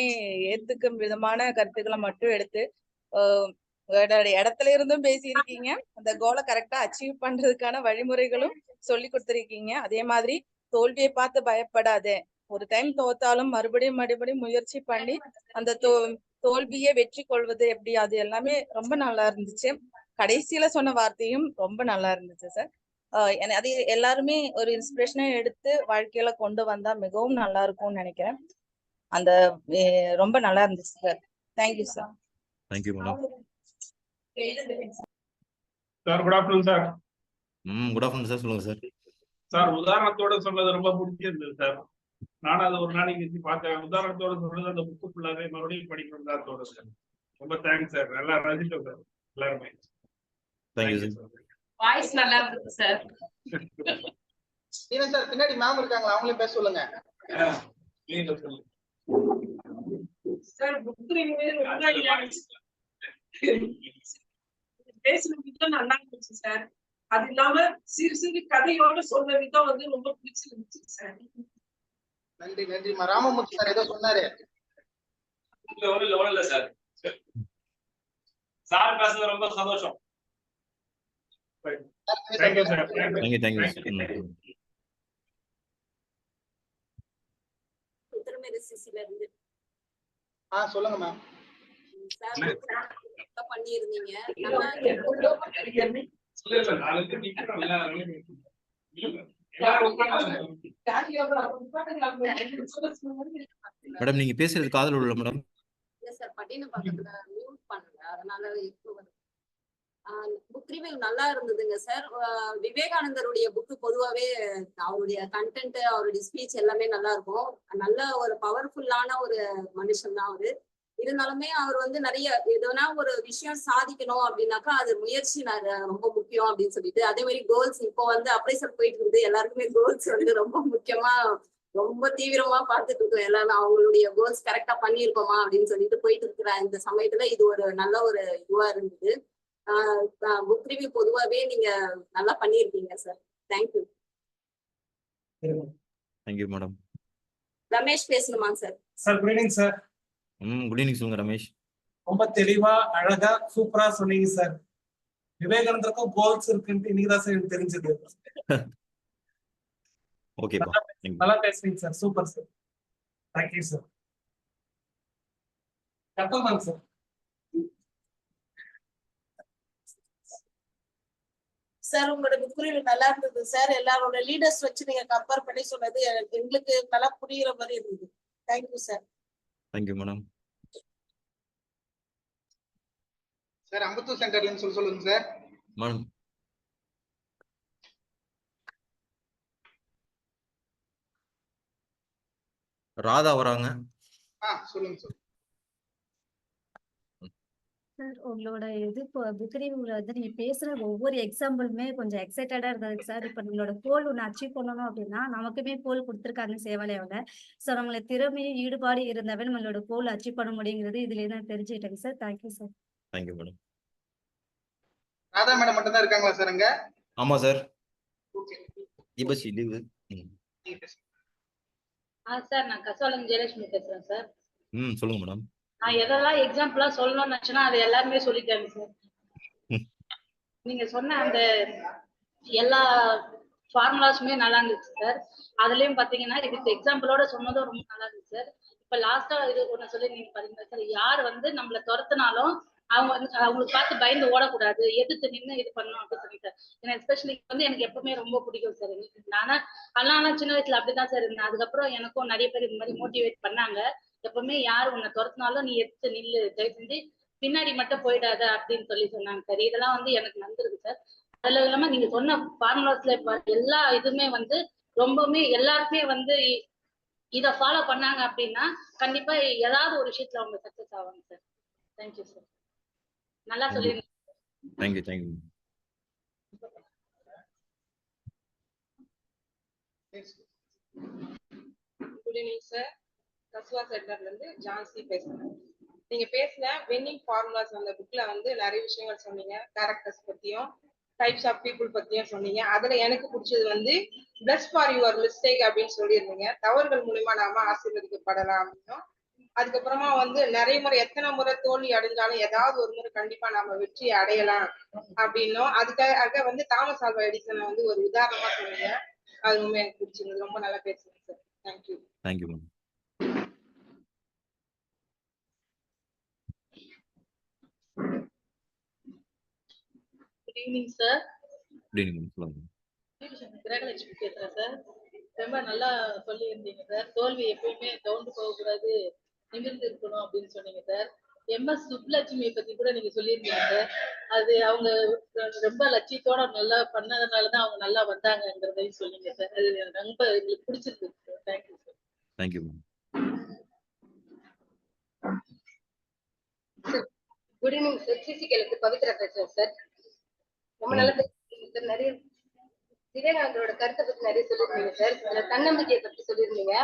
ஏத்துக்கும் விதமான கருத்துக்களை மட்டும் எடுத்து இடத்துல இருந்தும் பேசியிருக்கீங்க. அந்த கோலை கரெக்டா அச்சீவ் பண்றதுக்கான வழிமுறைகளும் சொல்லி கொடுத்திருக்கீங்க. அதே மாதிரி தோல்வியை பார்த்து பயப்படாதே, ஒரு டைம் தோத்தாலும் மறுபடியும் முயற்சி பண்ணி அந்த தோல்வியை வெற்றி கொள்வது எப்படி, அது எல்லாமே ரொம்ப நல்லா இருந்துச்சு. கடைசியில சொன்ன வார்த்தையும் ரொம்ப நல்லா இருந்துச்சு சார். அது எல்லாருமே ஒரு இன்ஸ்பிரேஷனை எடுத்து வாழ்க்கையில கொண்டு வந்தா மிகவும் நல்லா இருக்கும்னு நினைக்கிறேன். அந்த ரொம்ப நல்லா இருந்துச்சு sir. Thank you sir. Thank you madam. Sir good afternoon sir. Good afternoon sir. சொல்லுங்க சார். சார் உதாரணத்தோட சொன்னது ரொம்ப பிடிச்சிருந்தது சார். நானும் அதை ஒரு நாளைக்கு வச்சு பார்த்தேன். உதாரணத்தோட சொன்னது அந்த புக்கு ஃபுல்லாவே மறுபடியும் படிக்கணும் தான் தோணுது சார். ரொம்ப தேங்க்ஸ் சார். நல்லா ரசிச்சோம் சார் எல்லாருமே. Thank you sir. வாய்ஸ் நல்லா இருக்கு சார். நீங்க சார் பின்னாடி மேம் இருக்காங்களா, அவங்களையும் பேச சொல்லுங்க. நீங்க சொல்லுங்க சார். புக் ரிவ்யூ பேசுற விதம் நல்லா இருந்துச்சு சார். அது இல்லாம சிறு சிறு கதையோட சொன்ன விதம் வந்து ரொம்ப பிடிச்சிருந்துச்சு சார். நன்றி நன்றிமா. ராமமூர்த்தி சார் ஏதோ சொன்னாரு. இல்ல சார். சார் பேசுறது ரொம்ப சந்தோஷம். Thank you sir. தேங்க்யூ. சொல்லுங்க மேம். பண்ணிருந்தீங்க. மேடம் நீங்க பேசுறது காதுல உள்ள மேடம். இல்ல சார், பட்டின பக்கத்துல மியூட் பண்ணல, அதனால புக் ரிவ்யூ நல்லா இருந்ததுங்க சார். விவேகானந்தருடைய புக்கு பொதுவாவே அவருடைய கண்டென்ட், அவருடைய ஸ்பீச் எல்லாமே நல்லா இருக்கும். நல்ல ஒரு பவர்ஃபுல்லான ஒரு மனுஷன் தான் அவரு. இருந்தாலுமே அவர் வந்து நிறைய எதனா ஒரு விஷயம் சாதிக்கணும் அப்படின்னாக்கா அது முயற்சி ரொம்ப முக்கியம் அப்படின்னு சொல்லிட்டு, அதே மாதிரி கோல்ஸ் இப்போ வந்து அப்ரைசல் போயிட்டு இருக்குது. எல்லாருக்குமே கோல்ஸ் வந்து ரொம்ப முக்கியமா, ரொம்ப தீவிரமா பார்த்துட்டு இருக்கோம். எல்லாரும் அவங்களுடைய கோல்ஸ் கரெக்டா பண்ணியிருக்கோமா அப்படின்னு சொல்லிட்டு போயிட்டு இருக்கிற இந்த சமயத்துல இது ஒரு நல்ல ஒரு இதுவா இருந்தது. புக் ரிவ்யூ பொதுவாவே நீங்க நல்லா பண்ணியிருக்கீங்க sir. Thank you. Thank you madam. Ramesh பேசணுமா sir? Sir good evening sir. Good evening சொல்லுங்க ரமேஷ். ரொம்ப தெளிவா அழகா சூப்பரா சொன்னீங்க சார். விவேகானந்தருக்கும் கோல்ஸ் இருக்குன்னு இன்னைக்கு தான் சார் எனக்கு தெரிஞ்சது. ஓகேப்பா. நல்லா பேசுறீங்க sir. Super sir. Thank you sir. கப்பல்தான் சார். சார் உங்களோட புக் ரிவ்யூ நல்லா இருந்தது சார். எல்லாரோட லீடர்ஸ் வச்சு நீங்க கம்பேர் பண்ணி சொன்னது எங்களுக்கு நல்லா புரியுற மாதிரி இருந்தது. Thank you sir. Thank you madam. Sir Ambattur சென்டர்ல சொல்லுங்க சார். மேடம் ராதா வராங்க. சொல்லுங்க சார். சார் உங்களோட புக் ரிவ்யூல வந்து நீங்க பேசுற ஒவ்வொரு எக்ஸாம்பிளுமே கொஞ்சம் எக்ஸைட்டடா இருந்தது சார். இப்ப நம்மளோட கோல் ஒண்ணு அச்சீவ் பண்ணணும் அப்படின்னா நமக்குமே கோல் கொடுத்துருக்காங்க சேவாலயாவில. சோ நம்மள திறமையும் ஈடுபாடு இருந்தவன் நம்மளோட கோல் அச்சீவ் பண்ண முடியுங்கிறது இதுல இருந்து தெரிஞ்சுக்கிட்டேங்க sir. Thank you sir. Thank you madam. Radha madam மட்டும் தான் இருக்காங்களா சார் அங்க? ஆமா sir. Okay. Deepashree leave. Sir நான் கசோலம் ஜெயலட்சுமி பேசுறேன் சார். சொல்லுங்க மேடம். நான் எதெல்லாம் எக்ஸாம்பிளா சொல்லணும்னு நினைச்சேன்னா அது எல்லாருமே சொல்லிட்டாங்க சார். நீங்க சொன்ன அந்த எல்லா ஃபார்முலாஸுமே நல்லா இருந்துச்சு சார். அதுலயும் பாத்தீங்கன்னா இதுக்கு எக்ஸாம்பிளோட சொன்னதும் ரொம்ப நல்லா இருந்துச்சு சார். இப்ப லாஸ்டா இது ஒண்ணு சொல்லி நீங்க பாத்தீங்கன்னா சார், யார் வந்து நம்மள துரத்துனாலும் அவங்க வந்து அவங்களுக்கு பார்த்து பயந்து ஓடக்கூடாது, எதிர்த்து நின்று இது பண்ணணும் அப்படின்னு சொல்லிட்டு. ஏன்னா எஸ்பெஷலி வந்து எனக்கு எப்பவுமே ரொம்ப பிடிக்கும் சார். நானா அதனால சின்ன வயசுல அப்படிதான் சார் இருந்தேன். அதுக்கப்புறம் எனக்கும் நிறைய பேர் இந்த மாதிரி மோட்டிவேட் பண்ணாங்க. எப்பவுமே யார் உன்னை துரத்துனாலும் நீ எடுத்து நில்லு, தயவு செஞ்சு பின்னாடி மட்டும் போயிடாத அப்படின்னு சொல்லி சொன்னாங்க சார். இதெல்லாம் வந்து எனக்கு நடந்திருக்கு சார். அதுல இல்லாம நீங்க சொன்ன ஃபார்முலாஸ்ல எல்லா இதுமே வந்து ரொம்பவுமே எல்லாருக்குமே வந்து இத ஃபாலோ பண்ணாங்க அப்படின்னா கண்டிப்பா ஏதாவது ஒரு விஷயத்துல அவங்க சக்சஸ் ஆவாங்க சார். Thank you sir. நல்லா சொல்லிருங்க. Thank you thank you. Good evening sir. கஸ்வா சென்டர்ல இருந்து ஜான்சி பேசுறேன். நீங்க பேசின வின்னிங் ஃபார்முலாஸ் அந்த புக்ல வந்து நிறைய விஷயங்கள் சொன்னீங்க. கேரக்டர்ஸ் பத்தியும் டைப்ஸ் ஆஃப் பீப்புள் பத்தியும் சொன்னீங்க. அதுல எனக்கு பிடிச்சது வந்து பிளஸ் ஃபார் யுவர் மிஸ்டேக் அப்படின்னு சொல்லியிருந்தீங்க. தவறுகள் மூலியமா நாம ஆசீர்வதிக்கப்படலாம் அப்படின்னும், அதுக்கப்புறமா வந்து நிறைய முறை எத்தனை முறை தோல்வி அடைஞ்சாலும் ஏதாவது ஒரு முறை கண்டிப்பா நாம வெற்றி அடையலாம் அப்படின்னும், அதுக்காக வந்து தாமஸ் ஆல்வா எடிசனை வந்து ஒரு உதாரணமா சொன்னீங்க. அது ரொம்ப எனக்கு பிடிச்சிருந்தது. ரொம்ப நல்லா பேசுறீங்க sir. Thank you. Thank you ma'am. Good evening sir. Good evening சொல்லுங்க. கிரகலட்சுமி பேசுறேன் சார். ரொம்ப நல்லா சொல்லியிருந்தீங்க சார். தோல்வி எப்பயுமே கவுண்டு போகக்கூடாது, நிமிர்ந்து இருக்கணும் அப்படின்னு சொன்னீங்க சார். எம்எஸ் சுப்புலட்சுமியை பத்தி கூட நீங்க சொல்லியிருந்தீங்க சார். அது அவங்க ரொம்ப லட்சியத்தோட நல்லா பண்ணதுனாலதான் அவங்க நல்லா வந்தாங்கிறதையும் சொன்னீங்க சார். அது ரொம்ப எங்களுக்கு பிடிச்சிருக்கு sir. Thank you sir. Thank you ma'am. Good evening sir. சிசிகேலுக்கு பவித்ரா பேசுறேன் சார். ரொம்ப நல்லா பேசுறீங்க சார். நிறைய விவேகானந்தரோட கருத்தை பத்தி நிறைய சொல்லியிருந்தீங்க சார். அதுல தன்னம்பிக்கையை பத்தி சொல்லியிருந்தீங்க.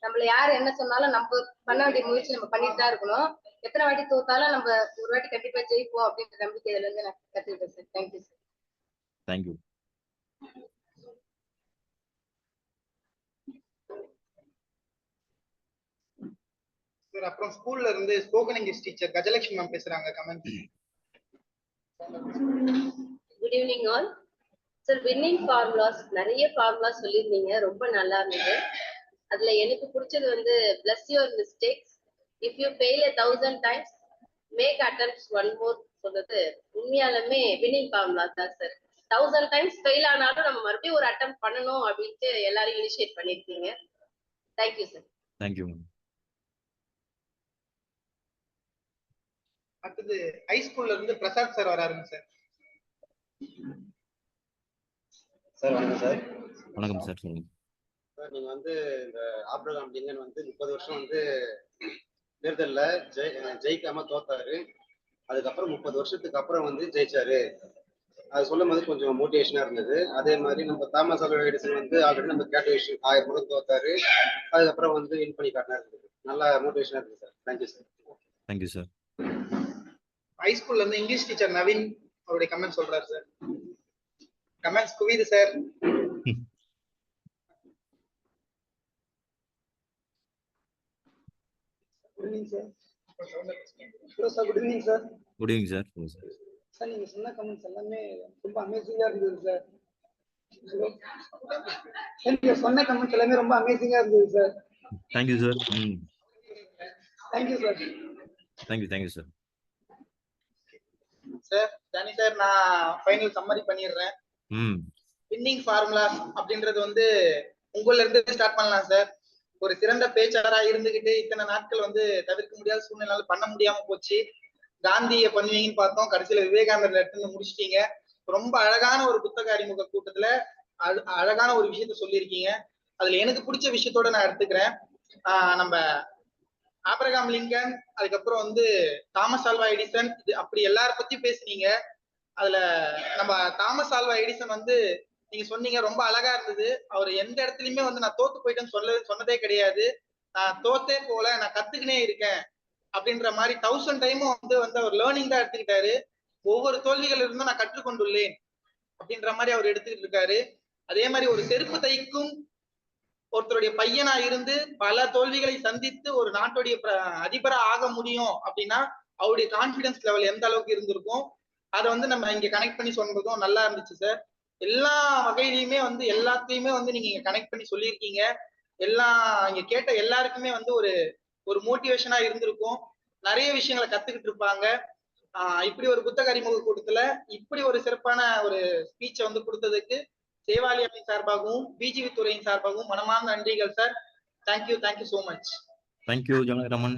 நம்மள யாரு என்ன சொன்னாலும் நம்ம பண்ண வேண்டிய முயற்சி நம்ம பண்ணிட்டு தான் இருக்கணும். எத்தனை வாட்டி தோத்தாலும் நம்ம ஒரு வாட்டி கண்டிப்பா ஜெயிப்போம் அப்படின்ற நம்பிக்கை இதுல இருந்து நான் கத்துக்கிட்டேன் sir. Thank you sir. Thank you. Sir அப்புறம் ஸ்கூல்ல இருந்து spoken English teacher Gajalakshmi ma'am பேசுறாங்க. Comment. Good evening all. Sir winning formulas நிறைய ஃபார்முலாஸ் சொல்லியிருந்தீங்க. ரொம்ப நல்லா இருந்தது. அதுல எனக்கு பிடிச்சது வந்து bless your mistakes, if you fail 1000 times make attempts one more சொல்றது உண்மையாலுமே வின்னிங் ஃபார்முலா தான் சார். 1000 times ஃபெயில் ஆனாலும் நம்ம மறுபடியும் ஒரு அட்டெம்ப்ட் பண்ணணும் அப்படின்ட்டு எல்லாரும் இனிஷியேட் பண்ணிருக்கீங்க. Thank you sir. Thank you ma'am. அடுத்தது ஹைஸ்கூல்ல இருந்து பிரசாத் சார் வராருங்க சார். சார் வணக்கம் சார். வணக்கம் சார் சொல்லுங்க. சார் நீங்க வந்து இந்த ஆப்ரகாம் லிங்கன் வந்து 30 வருஷம் வந்து தேர்தல்ல ஜெயிக்காம தோத்தாரு. அதுக்கப்புறம் 30 வருஷத்துக்கு அப்புறம் வந்து ஜெயிச்சாரு. அது சொல்லும் போது கொஞ்சம் மோட்டிவேஷனா இருந்தது. அதே மாதிரி நம்ம தாமஸ் ஆல்வா எடிசன் வந்து ஆல்ரெடி நம்ம கேட்ட விஷயம் 1000 முறை தோத்தாரு. அதுக்கப்புறம் வந்து வின் பண்ணி காட்டினா இருந்தது. நல்லா மோட்டிவேஷனா இருக்கு sir. Thank you sir. Thank you sir. ஹைஸ்கூல்ல இருந்து இங்கிலீஷ் டீச்சர் நவீன் அவருடைய கமெண்ட் சொல்றாரு சார். கமெண்ட்ஸ் குவியுது sir. Good evening sir. Hello sir. Good evening sir. Good evening sir. Sir நீங்க சொன்ன கமெண்ட்ஸ் எல்லாமே ரொம்ப அமேசிங்கா இருந்தது சார். நீங்க சொன்ன கமெண்ட்ஸ் எல்லாமே ரொம்ப அமேசிங்கா இருந்தது sir. Thank you sir. Thank you sir. Thank you sir. Sir Johnny sir நான் ஃபைனல் சம்மரி பண்ணிடுறேன். வின்னிங் ஃபார்முலாஸ் அப்படின்றது வந்து உங்கள்ல இருந்து ஸ்டார்ட் பண்ணலாம் சார். ஒரு சிறந்த பேச்சாளரா இருந்துகிட்டு இத்தனை நாட்கள் வந்து தவிர்க்க முடியாத சூழ்நிலை பண்ண முடியாம போச்சு. காந்திய பண்ணுவீங்கன்னு பார்த்தோம், கடைசியில விவேகானந்தர் எடுத்து முடிச்சிட்டீங்க. ரொம்ப அழகான ஒரு புத்தக அறிமுக கூட்டத்துல அழகான ஒரு விஷயத்த சொல்லியிருக்கீங்க. அதுல எனக்கு பிடிச்ச விஷயத்தோட நான் எடுத்துக்கிறேன். நம்ம ஆப்ரகாம் லிங்கன், அதுக்கப்புறம் வந்து தாமஸ் ஆல்வா எடிசன், இது அப்படி எல்லார பத்தி பேசுனீங்க. அதுல நம்ம தாமஸ் ஆல்வா எடிசன் வந்து நீங்க சொன்னீங்க, ரொம்ப அழகா இருந்தது. அவர் எந்த இடத்துலயுமே வந்து நான் தோத்து போயிட்டேன்னு சொன்னதே கிடையாது. நான் தோத்தே போல, நான் கத்துக்கினே இருக்கேன் அப்படின்ற மாதிரி 1000 டைமும் வந்து அவர் லேர்னிங் தான் எடுத்துக்கிட்டாரு. ஒவ்வொரு தோல்விகள் இருந்தும் நான் கற்றுக்கொண்டுள்ளேன் அப்படின்ற மாதிரி அவர் எடுத்துக்கிட்டு இருக்காரு. அதே மாதிரி ஒரு செருப்பு தைக்கும் ஒருத்தருடைய பையனா இருந்து பல தோல்விகளை சந்தித்து ஒரு நாட்டுடைய அதிபரா ஆக முடியும் அப்படின்னா அவருடைய கான்பிடன்ஸ் லெவல் எந்த அளவுக்கு இருந்திருக்கும், அதை வந்து நம்ம இங்க கனெக்ட் பண்ணி சொன்னதும் நல்லா இருந்துச்சு சார். எல்லா வகையிலையுமே வந்து எல்லாத்தையுமே வந்து நீங்க கனெக்ட் பண்ணி சொல்லியிருக்கீங்க. எல்லாம் இங்க கேட்ட எல்லாருக்குமே வந்து ஒரு மோட்டிவேஷனா இருந்திருக்கும். நிறைய விஷயங்களை கத்துக்கிட்டு இருப்பாங்க. இப்படி ஒரு புத்தக அறிமுக கூட்டத்துல இப்படி ஒரு சிறப்பான ஒரு ஸ்பீச்சை வந்து கொடுத்ததுக்கு சேவாலி அமைப்பின் சார்பாகவும் பிஜிவி துறையின் சார்பாகவும் மனமார்ந்த நன்றிகள் sir. Thank you so much. Thank you ஜனரமன்.